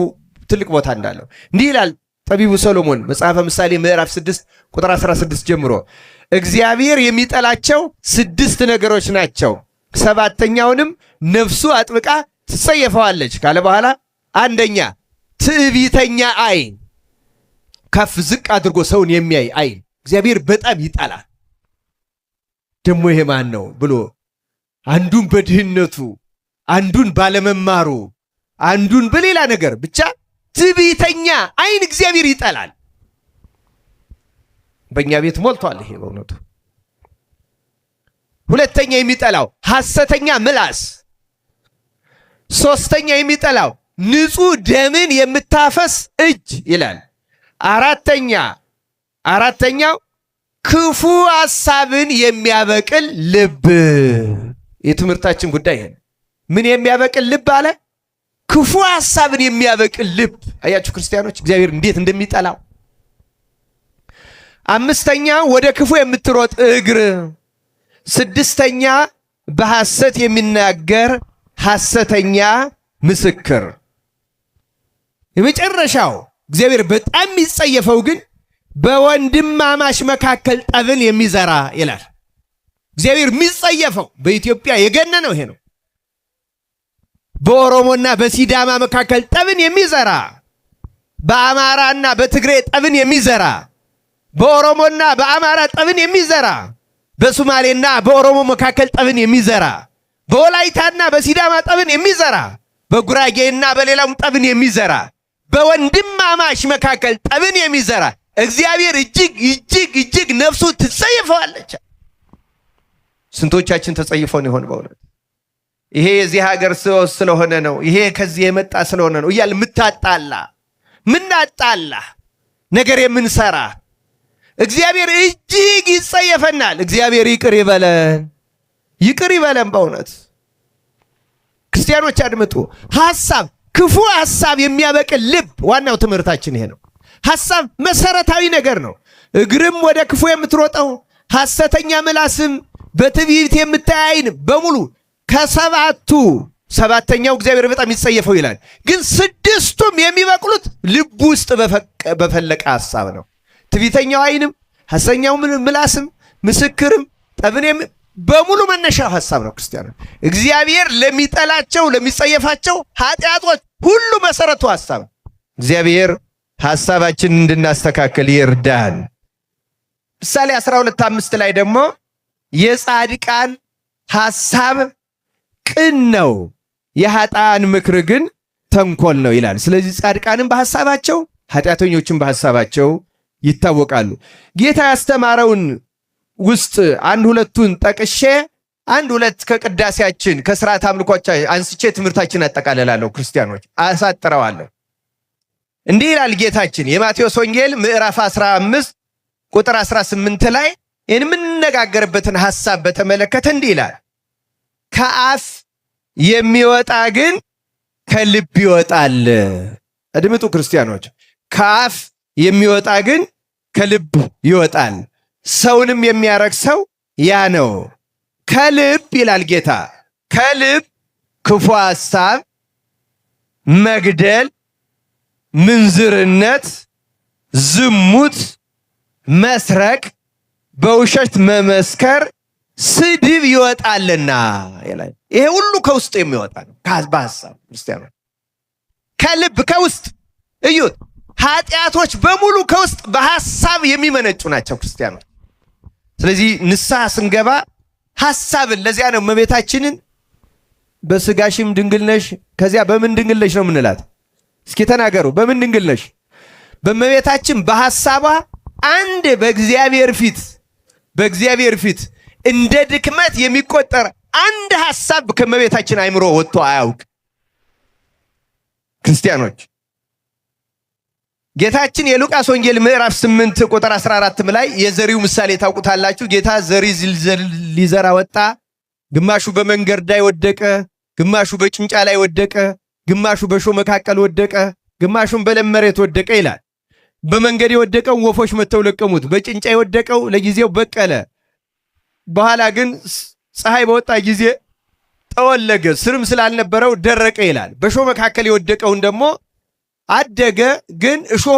ትልቅ ቦታ እንዳለው። እንዲህ ይላል ጠቢቡ ሰሎሞን መጽሐፈ ምሳሌ ምዕራፍ 6 ቁጥር 16 ጀምሮ እግዚአብሔር የሚጠላቸው 6 ነገሮች ናቸው፣ 7ኛውንም ነፍሱ አጥብቃ ትጸየፈዋለች ካለ በኋላ 1ኛ ትዕቢተኛ ዓይን፣ ከፍ ዝቅ አድርጎ ሰውን የሚያይ ዓይን እግዚአብሔር በጣም ይጠላል። ደግሞ ይሄ ማን ነው ብሎ አንዱን በድህነቱ አንዱን ባለመማሩ አንዱን በሌላ ነገር ብቻ ትዕቢተኛ ዓይን እግዚአብሔር ይጠላል። በእኛ ቤት ሞልቷል ይሄ በእውነቱ። 2ኛ የሚጠላው ሐሰተኛ ምላስ። 3ኛ የሚጠላው ንጹሕ ደምን የምታፈስ እጅ ይላል። 4ኛው ክፉ ሐሳብን የሚያበቅል ልብ። የትምህርታችን ጉዳይ ይሄ ምን የሚያበቅል ልብ አለ? ክፉ ሐሳብን የሚያበቅል ልብ። አያችሁ ክርስቲያኖች እግዚአብሔር እንዴት እንደሚጠላው። 5ኛ ወደ ክፉ የምትሮጥ እግር። 6ኛ በሐሰት የሚናገር ሐሰተኛ ምስክር። የመጨረሻው እግዚአብሔር በጣም የሚጸየፈው ግን በወንድማማች መካከል ጠብን የሚዘራ ይላል። እግዚአብሔር የሚጸየፈው በኢትዮጵያ የገነነው ይሄ ነው። በኦሮሞና በሲዳማ መካከል ጠብን የሚዘራ፣ በአማራና በትግሬ ጠብን የሚዘራ፣ በኦሮሞና በአማራ ጠብን የሚዘራ፣ በሶማሌና በኦሮሞ መካከል ጠብን የሚዘራ፣ በወላይታና በሲዳማ ጠብን የሚዘራ፣ በጉራጌና በሌላም ጠብን የሚዘራ፣ በወንድማማች መካከል ጠብን የሚዘራ እግዚአብሔር እጅግ ነፍሱ ትጸየፈዋለች። ስንቶቻችን ተጸይፎን ይሆን በእውነት? ይሄ የዚህ ሀገር ሰው ስለሆነ ነው፣ ይሄ ከዚህ የመጣ ስለሆነ ነው እያል ምናጣላ ነገር የምንሰራ እግዚአብሔር እጅግ ይጸየፈናል። እግዚአብሔር ይቅር ይበለን በእውነት። ክርስቲያኖች አድምጡ። ክፉ ሐሳብ የሚያበቅል ልብ፣ ዋናው ትምህርታችን ይሄ ነው። ሐሳብ መሰረታዊ ነገር ነው። እግርም ወደ ክፉ የምትሮጠው ሐሰተኛ ምላስም በትዕቢት የምታያይን በሙሉ ከ7ኛው እግዚአብሔር በጣም ይጸየፈው ይላል። ግን 6ቱም የሚበቅሉት ልብ ውስጥ በፈለቀ ሐሳብ ነው። ትዕቢተኛው ዓይንም ሐሰተኛው ምላስም ምስክርም ጠብን በሙሉ መነሻው ሐሳብ ነው። ክርስቲያኖች እግዚአብሔር ለሚጠላቸው ለሚጸየፋቸው ኃጢአቶች ሁሉ መሰረቱ ሐሳብ ነው። እግዚአብሔር ሐሳባችንን እንድናስተካከል ይርዳን። ምሳሌ 12:5 ላይ ደግሞ የጻድቃን ሐሳብ ቅን ነው፣ የኃጥአን ምክር ግን ተንኮል ነው ይላል። ስለዚህ ጻድቃንም በሐሳባቸው ኃጢአተኞችም በሐሳባቸው ይታወቃሉ። ጌታ ያስተማረውን ውስጥ አንድ ሁለቱን ጠቅሼ አንድ ሁለት ከቅዳሴያችን ከሥርዓት አምልኮቻችን አንስቼ ትምህርታችን አጠቃልላለሁ። ክርስቲያኖች አሳጥረዋለሁ። እንዲህ ይላል ጌታችን የማቴዎስ ወንጌል ምዕራፍ 15 ቁጥር 18 ላይ የምንነጋገርበትን ሐሳብ በተመለከተ እንዲህ ይላል፣ ከአፍ የሚወጣ ግን ከልብ ይወጣል። አድምጡ ክርስቲያኖች፣ ከአፍ የሚወጣ ግን ከልብ ይወጣል፣ ሰውንም የሚያረክሰው ያ ነው። ከልብ ይላል ጌታ፣ ከልብ ክፉ ሐሳብ፣ መግደል፣ ምንዝርነት፣ ዝሙት፣ መስረቅ፣ በውሸት መመስከር፣ ስድብ ይወጣልና ይላል። ይሄ ሁሉ ከውስጥ የሚወጣ ነው። በሐሳብ ክርስቲያኖች ከልብ ከውስጥ እዩት። ኃጢአቶች በሙሉ ከውስጥ በሐሳብ የሚመነጩ ናቸው ክርስቲያኖች። ስለዚህ ንስሐ ስንገባ ሐሳብን፣ ለዚያ ነው እመቤታችንን በስጋሽም ድንግል ነሽ፣ ከዚያ በምን ድንግል ነሽ ነው የምንላት? እስኪ ተናገሩ፣ በምን ድንግል ነሽ? በእመቤታችን በሐሳቧ አንድ በእግዚአብሔር ፊት እንደ ድክመት የሚቆጠር አንድ ሐሳብ ከእመቤታችን አይምሮ ወጥቶ አያውቅ። ክርስቲያኖች ጌታችን የሉቃስ ወንጌል ምዕራፍ 8 ቁጥር 14 ላይ የዘሪው ምሳሌ ታውቁታላችሁ። ጌታ ዘሪ ሊዘራ ወጣ፣ ግማሹ በመንገድ ላይ ወደቀ፣ ግማሹ በጭንጫ ላይ ወደቀ፣ ግማሹ በእሾህ መካከል ወደቀ፣ ግማሹም በለም መሬት ወደቀ ይላል። በመንገድ የወደቀው ወፎች መጥተው ለቀሙት፣ በጭንጫ የወደቀው ለጊዜው በቀለ፣ በኋላ ግን ፀሐይ በወጣ ጊዜ ጠወለገ፣ ስርም ስላልነበረው ደረቀ ይላል። በእሾህ መካከል የወደቀውን ደግሞ አደገ፣ ግን እሾህ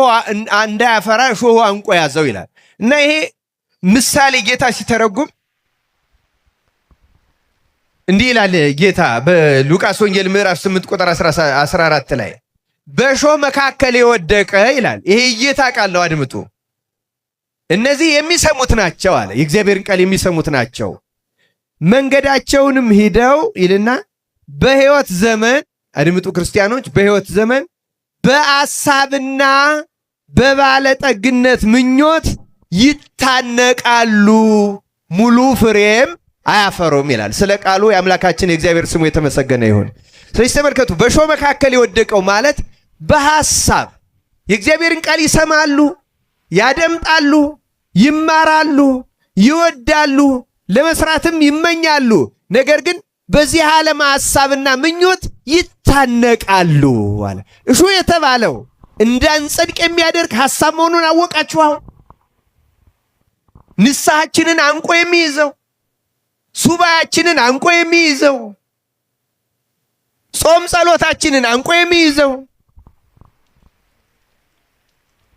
እንዳያፈራ እሾህ አንቆ ያዘው ይላል። እና ይሄ ምሳሌ ጌታ ሲተረጉም እንዲህ ይላል ጌታ በሉቃስ ወንጌል ምዕራፍ 8 ቁጥር 14 ላይ በእሾህ መካከል የወደቀ ይላል። ይሄ ጌታ ቃል ነው፣ አድምጡ። እነዚህ የሚሰሙት ናቸው አለ፣ የእግዚአብሔርን ቃል የሚሰሙት ናቸው። መንገዳቸውንም ሂደው ይልና በሕይወት ዘመን፣ አድምጡ ክርስቲያኖች፣ በሕይወት ዘመን በአሳብና በባለጠግነት ምኞት ይታነቃሉ፣ ሙሉ ፍሬም አያፈሩም ይላል። ስለ ቃሉ የአምላካችን የእግዚአብሔር ስሙ የተመሰገነ ይሁን። ስለዚህ ተመልከቱ፣ በእሾህ መካከል የወደቀው ማለት በሐሳብ የእግዚአብሔርን ቃል ይሰማሉ፣ ያደምጣሉ፣ ይማራሉ፣ ይወዳሉ፣ ለመስራትም ይመኛሉ። ነገር ግን በዚህ ዓለም ሐሳብና ምኞት ይታነቃሉ አለ። እሾህ የተባለው እንዳንጸድቅ የሚያደርግ ሐሳብ መሆኑን አወቃችሁ? አሁን ንስሐችንን አንቆ የሚይዘው፣ ሱባያችንን አንቆ የሚይዘው፣ ጾም ጸሎታችንን አንቆ የሚይዘው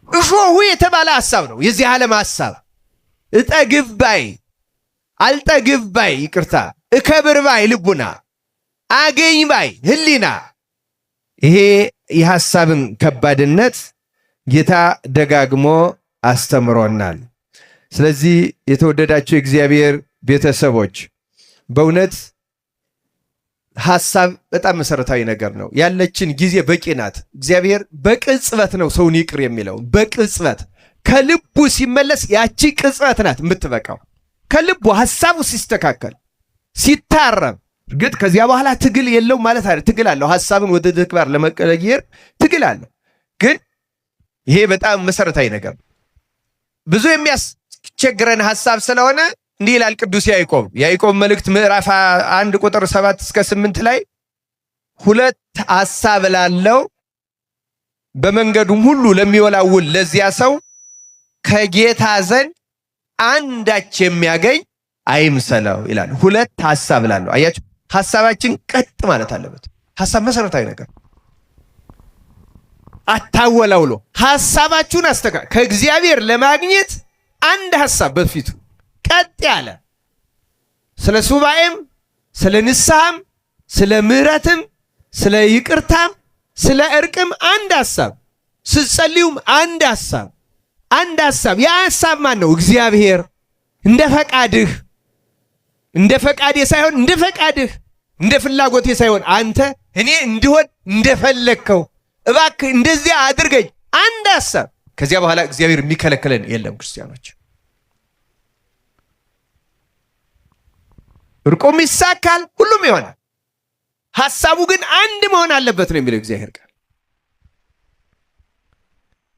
እሾሁ የተባለ ሐሳብ ነው። የዚህ ዓለም ሐሳብ እጠግብ ባይ፣ አልጠግብ ባይ፣ ይቅርታ፣ እከብር ባይ ልቡና፣ አገኝ ባይ ህሊና። ይሄ የሐሳብን ከባድነት ጌታ ደጋግሞ አስተምሮናል። ስለዚህ የተወደዳችሁ የእግዚአብሔር ቤተሰቦች በእውነት ሐሳብ በጣም መሰረታዊ ነገር ነው። ያለችን ጊዜ በቂ ናት። እግዚአብሔር በቅጽበት ነው ሰውን ይቅር የሚለው። በቅጽበት ከልቡ ሲመለስ ያቺ ቅጽበት ናት የምትበቃው። ከልቡ ሐሳቡ ሲስተካከል ሲታረም፣ እርግጥ ከዚያ በኋላ ትግል የለው ማለት አይደል። ትግል አለው። ሐሳብን ወደ ተግባር ለመቀየር ትግል አለው። ግን ይሄ በጣም መሰረታዊ ነገር ነው። ብዙ የሚያስቸግረን ሐሳብ ስለሆነ እንዲህ ይላል ቅዱስ ያዕቆብ መልእክት ምዕራፍ 1 ቁጥር 7 እስከ 8 ላይ ሁለት ሐሳብ ላለው በመንገዱም ሁሉ ለሚወላውል ለዚያ ሰው ከጌታ ዘንድ አንዳች የሚያገኝ አይምሰለው ይላል። ሁለት ሐሳብ ላለው። አያችሁ፣ ሐሳባችን ቀጥ ማለት አለበት። ሐሳብ መሰረታዊ ነገር። አታወላውሎ፣ ሐሳባችሁን አስተካክሉ። ከእግዚአብሔር ለማግኘት አንድ ሐሳብ በፊቱ ቀጥ ያለ፣ ስለ ሱባኤም፣ ስለ ንስሐም፣ ስለ ምሕረትም፣ ስለ ይቅርታም፣ ስለ እርቅም አንድ ሐሳብ፣ ስትጸልዩም አንድ ሐሳብ፣ አንድ ሐሳብ። ያ ሐሳብ ማን ነው? እግዚአብሔር። እንደ ፈቃድህ፣ እንደ ፈቃዴ ሳይሆን እንደ ፈቃድህ፣ እንደ ፍላጎቴ ሳይሆን አንተ እኔ እንድሆን እንደፈለግከው እባክህ እንደዚያ አድርገኝ። አንድ ሐሳብ። ከዚያ በኋላ እግዚአብሔር የሚከለክለን የለም። ክርስቲያኖች እርቁም ይሳካል፣ ሁሉም ይሆናል። ሐሳቡ ግን አንድ መሆን አለበት ነው የሚለው እግዚአብሔር ቃል።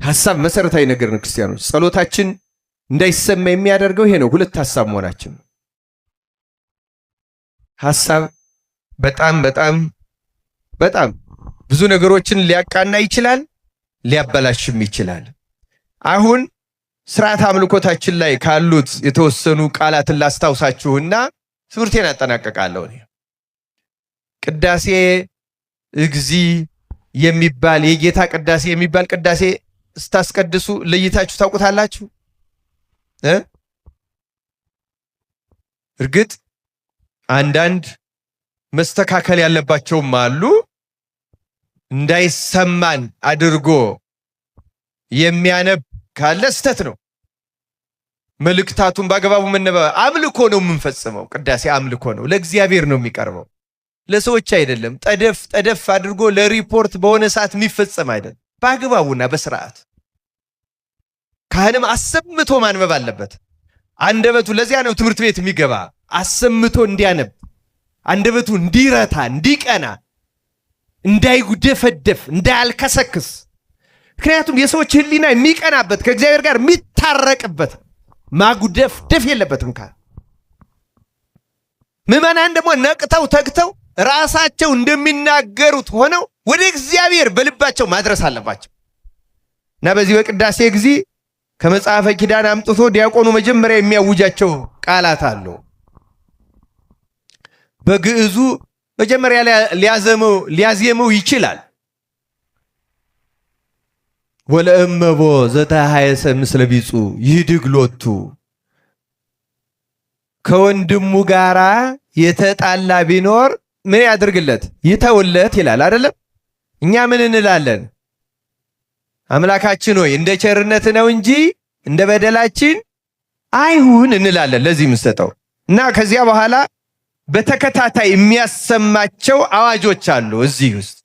ሐሳብ መሰረታዊ ነገር ነው ክርስቲያኖች። ጸሎታችን እንዳይሰማ የሚያደርገው ይሄ ነው፣ ሁለት ሐሳብ መሆናችን። ሐሳብ በጣም በጣም በጣም ብዙ ነገሮችን ሊያቃና ይችላል፣ ሊያበላሽም ይችላል። አሁን ስርዓት አምልኮታችን ላይ ካሉት የተወሰኑ ቃላትን ላስታውሳችሁና ትምህርቴን አጠናቀቃለሁ። ቅዳሴ እግዚ የሚባል የጌታ ቅዳሴ የሚባል ቅዳሴ ስታስቀድሱ ለይታችሁ ታውቁታላችሁ? እርግጥ አንዳንድ መስተካከል ያለባቸውም አሉ። እንዳይሰማን አድርጎ የሚያነብ ካለ ስተት ነው። መልእክታቱን በአግባቡ መነበብ አምልኮ ነው የምንፈጽመው። ቅዳሴ አምልኮ ነው፣ ለእግዚአብሔር ነው የሚቀርበው፣ ለሰዎች አይደለም። ጠደፍ አድርጎ ለሪፖርት በሆነ ሰዓት የሚፈጸም አይደለም። በአግባቡና በስርዓት ካህንም አሰምቶ ማንበብ አለበት። አንደበቱ ለዚያ ነው ትምህርት ቤት የሚገባ፣ አሰምቶ እንዲያነብ፣ አንደበቱ እንዲረታ፣ እንዲቀና፣ እንዳይጉደፈደፍ፣ እንዳያልከሰክስ። ምክንያቱም የሰዎች ሕሊና የሚቀናበት ከእግዚአብሔር ጋር የሚታረቅበት ማጉደፍደፍ የለበትም። ምዕመናን ደግሞ ነቅተው ተግተው ራሳቸው እንደሚናገሩት ሆነው ወደ እግዚአብሔር በልባቸው ማድረስ አለባቸው እና በዚህ በቅዳሴ ጊዜ ከመጽሐፈ ኪዳን አምጥቶ ዲያቆኑ መጀመሪያ የሚያውጃቸው ቃላት አሉ። በግዕዙ መጀመሪያ ሊያዜመው ይችላል። ወለእመቦ ዘተሃየሰ ምስለ ቢጹ ይህድግ ሎቱ፣ ከወንድሙ ጋራ የተጣላ ቢኖር ምን ያድርግለት? ይተውለት ይላል አይደለም? እኛ ምን እንላለን? አምላካችን ሆይ እንደ ቸርነት ነው እንጂ እንደ በደላችን አይሁን እንላለን። ለዚህ የምንሰጠው እና ከዚያ በኋላ በተከታታይ የሚያሰማቸው አዋጆች አሉ። እዚህ ውስጥ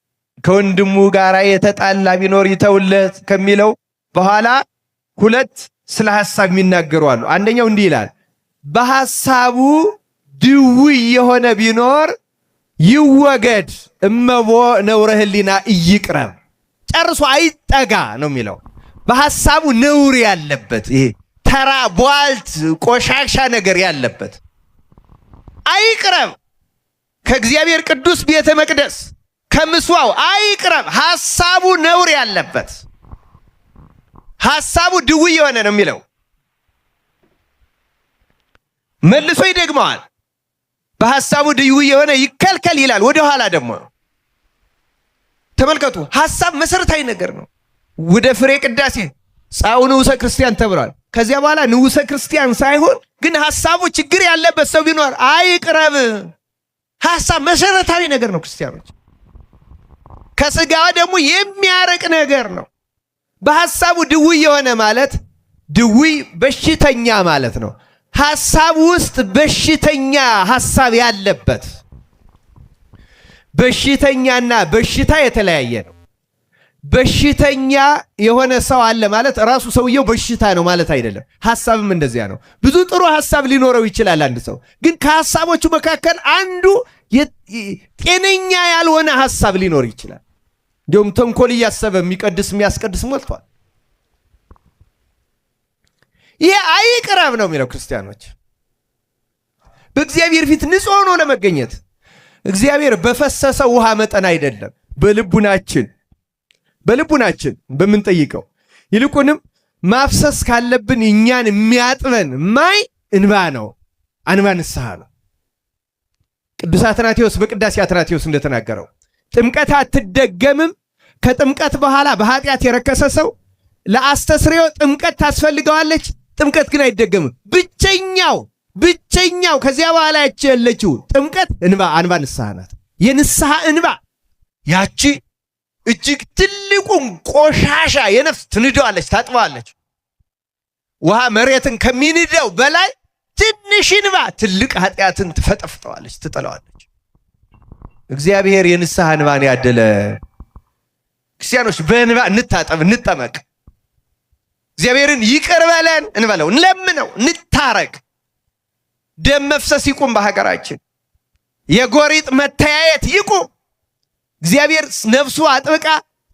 ከወንድሙ ጋራ የተጣላ ቢኖር ይተውለት ከሚለው በኋላ ሁለት ስለ ሐሳብ የሚናገሩ አሉ። አንደኛው እንዲህ ይላል፣ በሐሳቡ ድውይ የሆነ ቢኖር ይወገድ፣ እመቦ ነውረ ህሊና ይቅረብ፣ ጨርሶ አይጠጋ ነው የሚለው። በሐሳቡ ነውር ያለበት፣ ይሄ ተራ ቧልት ቆሻሻ ነገር ያለበት አይቅረብ። ከእግዚአብሔር ቅዱስ ቤተ መቅደስ ከምስዋው አይቅረብ። ሐሳቡ ነውር ያለበት፣ ሐሳቡ ድውይ የሆነ ነው የሚለው። መልሶ ይደግመዋል፣ በሐሳቡ ድውይ የሆነ ይከልከል ይላል። ወደ ኋላ ደግሞ ተመልከቱ። ሐሳብ መሰረታዊ ነገር ነው። ወደ ፍሬ ቅዳሴ ጻኡ ንዑሰ ክርስቲያን ተብሏል። ከዚያ በኋላ ንዑሰ ክርስቲያን ሳይሆን ግን ሐሳቡ ችግር ያለበት ሰው ቢኖር አይቅረብ። ሐሳብ መሰረታዊ ነገር ነው ክርስቲያኖች። ከሥጋ ደግሞ የሚያርቅ ነገር ነው። በሐሳቡ ድውይ የሆነ ማለት ድውይ በሽተኛ ማለት ነው። ሐሳብ ውስጥ በሽተኛ ሐሳብ ያለበት። በሽተኛና በሽታ የተለያየ ነው። በሽተኛ የሆነ ሰው አለ ማለት ራሱ ሰውየው በሽታ ነው ማለት አይደለም። ሐሳብም እንደዚያ ነው። ብዙ ጥሩ ሐሳብ ሊኖረው ይችላል አንድ ሰው፣ ግን ከሐሳቦቹ መካከል አንዱ ጤነኛ ያልሆነ ሐሳብ ሊኖር ይችላል። እንዲሁም ተንኮል እያሰበ የሚያስቀድስ ሞልቷል። ይሄ አይቅረብ ነው የሚለው ክርስቲያኖች። በእግዚአብሔር ፊት ንጹሕ ሆኖ ለመገኘት እግዚአብሔር በፈሰሰ ውሃ መጠን አይደለም፣ በልቡናችን በምንጠይቀው ይልቁንም ማፍሰስ ካለብን እኛን የሚያጥበን ማይ እንባ ነው። አንባ ንስሐ ነው። ቅዱስ አትናቴዎስ በቅዳሴ አትናቴዎስ እንደተናገረው ጥምቀት አትደገምም። ከጥምቀት በኋላ በኃጢአት የረከሰ ሰው ለአስተስርዮ ጥምቀት ታስፈልገዋለች። ጥምቀት ግን አይደገምም። ብቸኛው ከዚያ በኋላ ያለችው ጥምቀት አንባ ንስሐ ናት። የንስሐ እንባ ያቺ እጅግ ትልቁን ቆሻሻ የነፍስ ትንደዋለች፣ ታጥባለች። ውሃ መሬትን ከሚንደው በላይ ትንሽ እንባ ትልቅ ኃጢአትን ትፈጠፍጠዋለች፣ ትጠላዋለች። እግዚአብሔር የንስሐ እንባን ያደለ። ክርስቲያኖች በእንባ እንታጠብ፣ እንጠመቅ። እግዚአብሔርን ይቅር በለን እንበለው፣ እንለምነው፣ እንታረቅ። ደም መፍሰስ ይቁም በሀገራችን። የጎሪጥ መተያየት ይቁም። እግዚአብሔር ነፍሱ አጥብቃ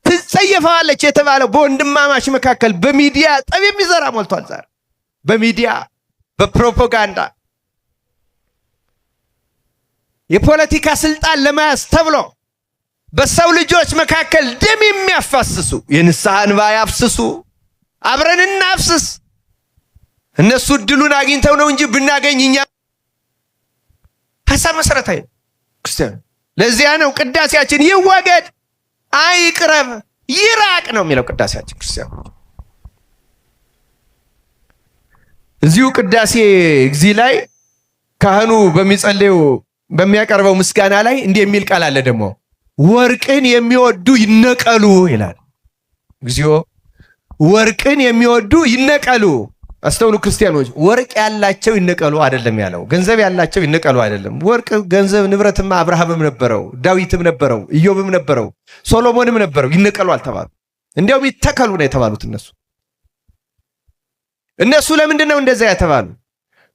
ትጸየፈዋለች የተባለው በወንድማማች መካከል በሚዲያ ጠብ የሚዘራ ሞልቷል። ዛሬ በሚዲያ በፕሮፓጋንዳ የፖለቲካ ስልጣን ለመያዝ ተብሎ በሰው ልጆች መካከል ደም የሚያፋስሱ የንስሐ እንባ ያፍስሱ። አብረን እናፍስስ። እነሱ እድሉን አግኝተው ነው እንጂ ብናገኝ እኛ ሐሳብ መሰረታዊ ክርስቲያን። ለዚያ ነው ቅዳሴያችን ይወገድ አይቅረብ ይራቅ ነው የሚለው ቅዳሴያችን ክርስቲያን። እዚሁ ቅዳሴ እግዚእ ላይ ካህኑ በሚጸልየው በሚያቀርበው ምስጋና ላይ እንዲህ የሚል ቃል አለ። ደግሞ ወርቅን የሚወዱ ይነቀሉ ይላል። እግዚኦ ወርቅን የሚወዱ ይነቀሉ። አስተውሉ ክርስቲያኖች፣ ወርቅ ያላቸው ይነቀሉ አይደለም ያለው። ገንዘብ ያላቸው ይነቀሉ አይደለም። ወርቅ ገንዘብ ንብረትማ አብርሃምም ነበረው፣ ዳዊትም ነበረው፣ ኢዮብም ነበረው፣ ሶሎሞንም ነበረው። ይነቀሉ አልተባሉ። እንዲያውም ይተከሉ ነው የተባሉት። እነሱ ለምንድን ነው እንደዛ የተባሉ?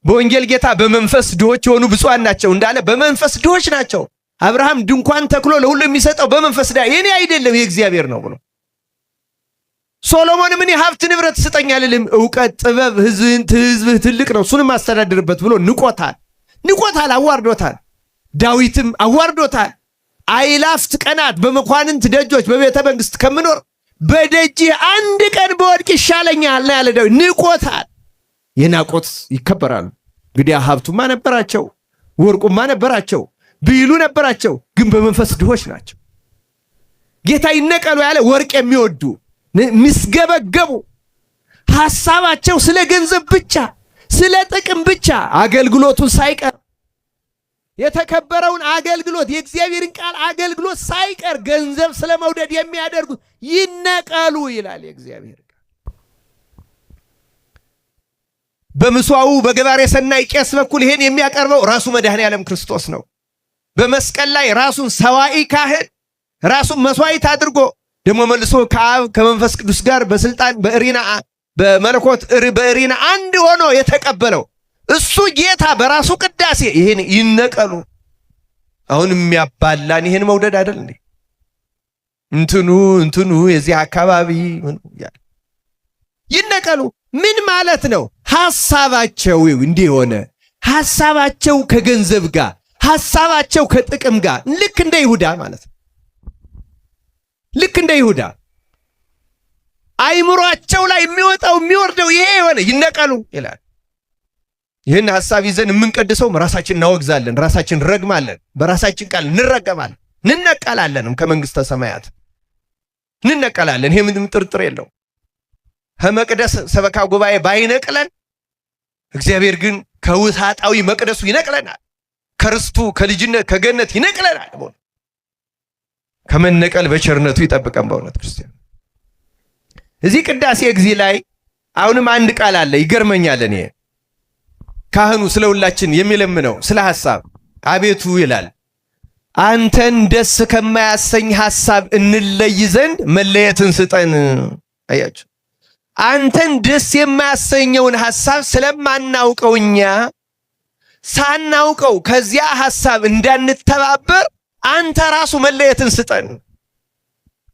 በወንጌል ጌታ በመንፈስ ድሆች የሆኑ ብፁዓን ናቸው እንዳለ በመንፈስ ድሆች ናቸው። አብርሃም ድንኳን ተክሎ ለሁሉ የሚሰጠው በመንፈስ የኔ አይደለም የእግዚአብሔር ነው ብሎ ሶሎሞን ምን ሀብት ንብረት ስጠኝ አልልም፣ ዕውቀት ጥበብ ህዝብህ ትልቅ ነው እሱንም ማስተዳድርበት ብሎ ንቆታል፣ አዋርዶታል። ዳዊትም አዋርዶታል። አይላፍት ቀናት በመኳንንት ደጆች በቤተ መንግስት ከምኖር በደጅህ አንድ ቀን በወድቅ ይሻለኛል ያለ ዳዊት ንቆታል። የናቆት ይከበራሉ። እንግዲህ ሀብቱማ ነበራቸው፣ ወርቁማ ነበራቸው፣ ብይሉ ነበራቸው፣ ግን በመንፈስ ድሆች ናቸው። ጌታ ይነቀሉ ያለ ወርቅ የሚወዱ ምስገበገቡ፣ ሐሳባቸው ስለ ገንዘብ ብቻ ስለ ጥቅም ብቻ አገልግሎቱን ሳይቀር የተከበረውን አገልግሎት የእግዚአብሔርን ቃል አገልግሎት ሳይቀር ገንዘብ ስለ መውደድ የሚያደርጉ ይነቀሉ ይላል የእግዚአብሔር ቃል። በምስዋው በገባሬ ሰናይ ቄስ በኩል ይሄን የሚያቀርበው ራሱ መድኃኔ ዓለም ክርስቶስ ነው። በመስቀል ላይ ራሱን ሰዋኢ ካህን ራሱን መስዋዕት አድርጎ ደግሞ መልሶ ከአብ ከመንፈስ ቅዱስ ጋር በስልጣን በእሪና በመለኮት በእሪና አንድ ሆኖ የተቀበለው እሱ ጌታ በራሱ ቅዳሴ ይሄን ይነቀሉ። አሁን የሚያባላን ይሄን መውደድ አይደል እንዴ? እንትኑ የዚህ አካባቢ ይነቀሉ ምን ማለት ነው? ሐሳባቸው እንዲህ ሆነ። ሐሳባቸው ከገንዘብ ጋር፣ ሐሳባቸው ከጥቅም ጋር ልክ እንደ ይሁዳ ማለት ነው። ልክ እንደ ይሁዳ አይምሯቸው ላይ የሚወጣው የሚወርደው ይሄ የሆነ ይነቀሉ ይላል። ይህን ሐሳብ ይዘን የምንቀድሰውም ራሳችን እናወግዛለን፣ ራሳችን እንረግማለን፣ በራሳችን ቃል እንረገማለን፣ እንነቀላለንም ከመንግስተ ሰማያት እንነቀላለን። ይሄ ምንም ጥርጥር የለው። ከመቅደስ ሰበካ ጉባኤ ባይነቅለን እግዚአብሔር ግን ከውሳጣዊ መቅደሱ ይነቅለናል፣ ከርስቱ ከልጅነት ከገነት ይነቅለናል። ከመነቀል በቸርነቱ ይጠብቀን። በእውነት ክርስቲያን እዚህ ቅዳሴ እግዚእ ላይ አሁንም አንድ ቃል አለ፣ ይገርመኛል። እኔ ካህኑ ስለ ሁላችን የሚለምነው ስለ ሐሳብ አቤቱ ይላል አንተን ደስ ከማያሰኝ ሐሳብ እንለይ ዘንድ መለየትን ስጠን። አያችሁ፣ አንተን ደስ የማያሰኘውን ሐሳብ ስለማናውቀው እኛ ሳናውቀው ከዚያ ሐሳብ እንዳንተባበር አንተ ራሱ መለየትን ስጠን።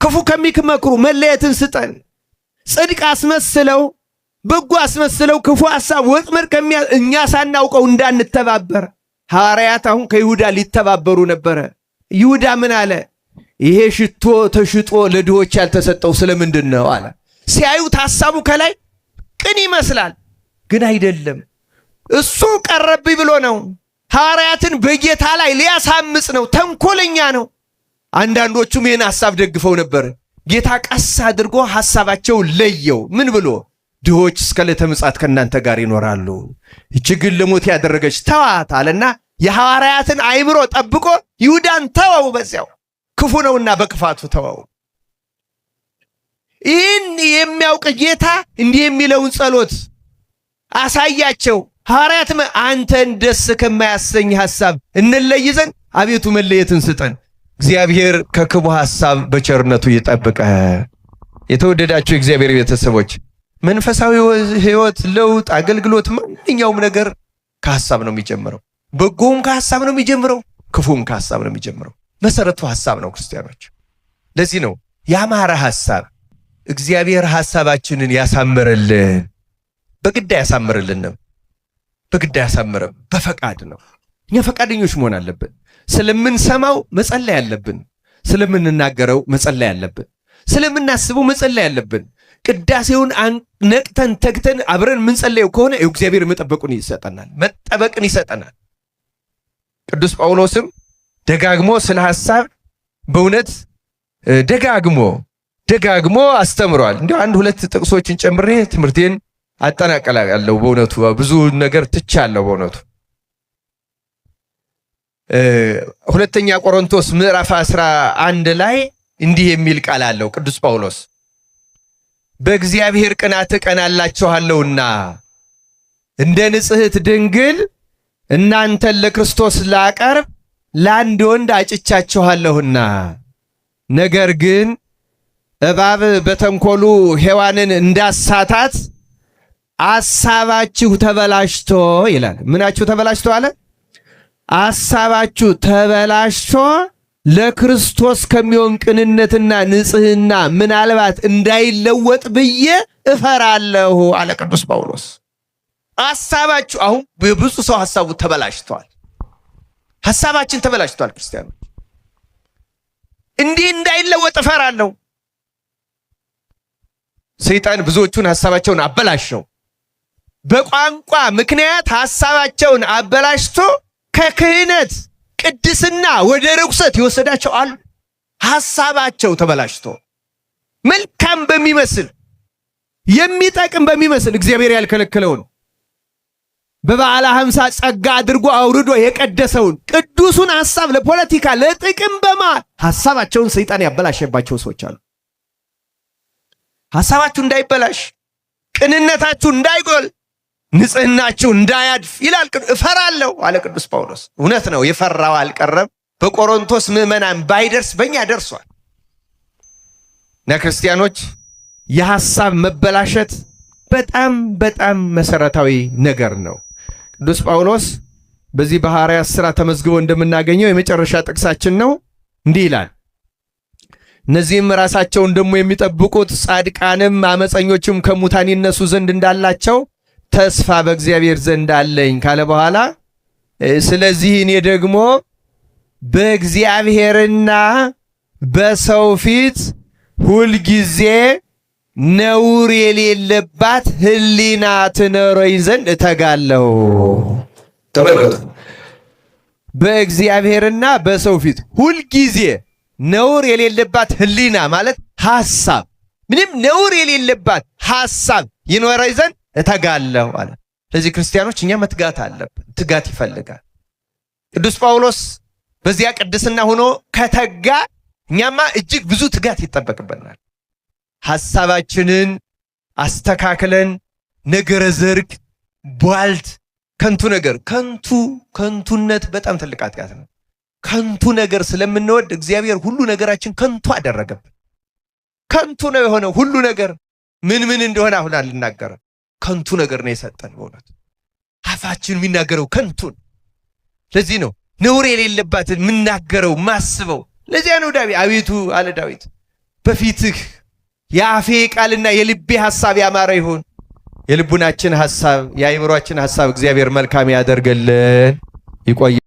ክፉ ከሚመክሩ መለየትን ስጠን። ጽድቅ አስመስለው በጎ አስመስለው ክፉ ሐሳብ ወጥመድ እኛ ሳናውቀው እንዳንተባበር። ሐዋርያት አሁን ከይሁዳ ሊተባበሩ ነበረ። ይሁዳ ምን አለ? ይሄ ሽቶ ተሽጦ ለድሆች ያልተሰጠው ስለምንድን ነው አለ። ሲያዩት ሐሳቡ ከላይ ቅን ይመስላል፣ ግን አይደለም። እሱ ቀረብኝ ብሎ ነው። ሐዋርያትን በጌታ ላይ ሊያሳምጽ ነው። ተንኮለኛ ነው። አንዳንዶቹም ይህን ሐሳብ ደግፈው ነበር። ጌታ ቀስ አድርጎ ሐሳባቸው ለየው። ምን ብሎ? ድሆች እስከ ዕለተ ምጽአት ከእናንተ ጋር ይኖራሉ፣ ይህች ግን ለሞት ያደረገች ተዋት አለና የሐዋርያትን አይምሮ ጠብቆ ይሁዳን ተወው። በዚያው ክፉ ነውና በክፋቱ ተወው። ይህን የሚያውቅ ጌታ እንዲህ የሚለውን ጸሎት አሳያቸው። ሐዋርያትም አንተን ደስ ከማያሰኝ ሐሳብ እንለይ ዘንድ አቤቱ መለየትን ስጠን። እግዚአብሔር ከክቡ ሐሳብ በቸርነቱ ይጠብቀ። የተወደዳችሁ የእግዚአብሔር ቤተሰቦች መንፈሳዊ ሕይወት፣ ለውጥ፣ አገልግሎት፣ ማንኛውም ነገር ከሐሳብ ነው የሚጀምረው። በጎም ከሐሳብ ነው የሚጀምረው፣ ክፉም ከሐሳብ ነው የሚጀምረው። መሰረቱ ሐሳብ ነው ክርስቲያኖች። ለዚህ ነው ያማረ ሐሳብ እግዚአብሔር ሐሳባችንን ያሳምርልን። በግድ አያሳምርልንም፣ በግድ አያሳምርም፣ በፈቃድ ነው። እኛ ፈቃደኞች መሆን አለብን። ስለምንሰማው መጸለይ አለብን፣ ስለምንናገረው መጸለይ አለብን፣ ስለምናስበው መጸለይ አለብን። ቅዳሴውን ነቅተን ተግተን አብረን የምንጸለየው ከሆነ እግዚአብሔር መጠበቁን ይሰጠናል፣ መጠበቅን ይሰጠናል። ቅዱስ ጳውሎስም ደጋግሞ ስለ ሐሳብ በእውነት ደጋግሞ አስተምሯል። እንዲሁ አንድ ሁለት ጥቅሶችን ጨምሬ ትምህርቴን አጠናቀላለሁ። በእውነቱ ብዙ ነገር ትቻለሁ። በእውነቱ ሁለተኛ ቆሮንቶስ ምዕራፍ 11 ላይ እንዲህ የሚል ቃል አለው ቅዱስ ጳውሎስ በእግዚአብሔር ቅናት እቀናላችኋለሁና እንደ ንጽሕት ድንግል እናንተን ለክርስቶስ ላቀርብ ለአንድ ወንድ አጭቻችኋለሁና፣ ነገር ግን እባብ በተንኮሉ ሔዋንን እንዳሳታት አሳባችሁ ተበላሽቶ ይላል። ምናችሁ ተበላሽቶ አለ? አሳባችሁ ተበላሽቶ ለክርስቶስ ከሚሆን ቅንነትና ንጽሕና ምናልባት እንዳይለወጥ ብዬ እፈራለሁ አለ ቅዱስ ጳውሎስ። ሐሳባችሁ አሁን ብዙ ሰው ሐሳቡ ተበላሽቷል። ሐሳባችን ተበላሽቷል። ክርስቲያኖች እንዲህ እንዳይለወጥ እፈራለሁ። ሰይጣን ብዙዎቹን ሐሳባቸውን አበላሸው። በቋንቋ ምክንያት ሐሳባቸውን አበላሽቶ ከክህነት ቅድስና ወደ ርኩሰት ይወሰዳቸው አሉ። ሐሳባቸው ተበላሽቶ መልካም በሚመስል የሚጠቅም በሚመስል እግዚአብሔር ያልከለከለውን በበዓለ ሃምሳ ጸጋ አድርጎ አውርዶ የቀደሰውን ቅዱሱን ሐሳብ ለፖለቲካ ለጥቅም በማል ሐሳባቸውን ሰይጣን ያበላሸባቸው ሰዎች አሉ። ሐሳባችሁ እንዳይበላሽ፣ ቅንነታችሁ እንዳይጎል፣ ንጽሕናችሁ እንዳያድፍ ይላል። እፈራለሁ አለ ቅዱስ ጳውሎስ። እውነት ነው፣ የፈራው አልቀረም። በቆሮንቶስ ምዕመናን ባይደርስ በእኛ ደርሷል። እና ክርስቲያኖች የሐሳብ መበላሸት በጣም መሰረታዊ ነገር ነው። ቅዱስ ጳውሎስ በዚህ በሐዋርያት ሥራ ተመዝግቦ እንደምናገኘው የመጨረሻ ጥቅሳችን ነው። እንዲህ ይላል፣ እነዚህም ራሳቸውን ደግሞ የሚጠብቁት ጻድቃንም አመፀኞችም ከሙታን ይነሱ ዘንድ እንዳላቸው ተስፋ በእግዚአብሔር ዘንድ አለኝ ካለ በኋላ ስለዚህ እኔ ደግሞ በእግዚአብሔርና በሰው ፊት ሁልጊዜ ነውር የሌለባት ሕሊና ትኖረኝ ዘንድ እተጋለሁ። ተመልከቱ፣ በእግዚአብሔርና በሰው ፊት ሁልጊዜ ነውር የሌለባት ሕሊና ማለት ሐሳብ፣ ምንም ነውር የሌለባት ሐሳብ ይኖረኝ ዘንድ እተጋለሁ አለ። ስለዚህ ክርስቲያኖች እኛ መትጋት አለብን። ትጋት ይፈልጋል። ቅዱስ ጳውሎስ በዚያ ቅድስና ሆኖ ከተጋ እኛማ እጅግ ብዙ ትጋት ይጠበቅብናል። ሐሳባችንን አስተካክለን ነገረ ዘርግ፣ ቧልት፣ ከንቱ ነገር ከንቱነት በጣም ትልቅ ኃጢአት ነው። ከንቱ ነገር ስለምንወድ እግዚአብሔር ሁሉ ነገራችን ከንቱ አደረገብን። ከንቱ ነው የሆነው ሁሉ ነገር። ምን እንደሆነ አሁን አልናገርም። ከንቱ ነገር ነው የሰጠን። በእውነት አፋችን የሚናገረው ከንቱን። ለዚህ ነው ነውር የሌለባትን የምናገረው ማስበው። ለዚያ ነው አቤቱ አለ ዳዊት በፊትህ የአፌ ቃልና የልቤ ሐሳብ ያማረ ይሁን። የልቡናችን ሐሳብ የአእምሮአችን ሐሳብ እግዚአብሔር መልካም ያደርገልን። ይቆይ።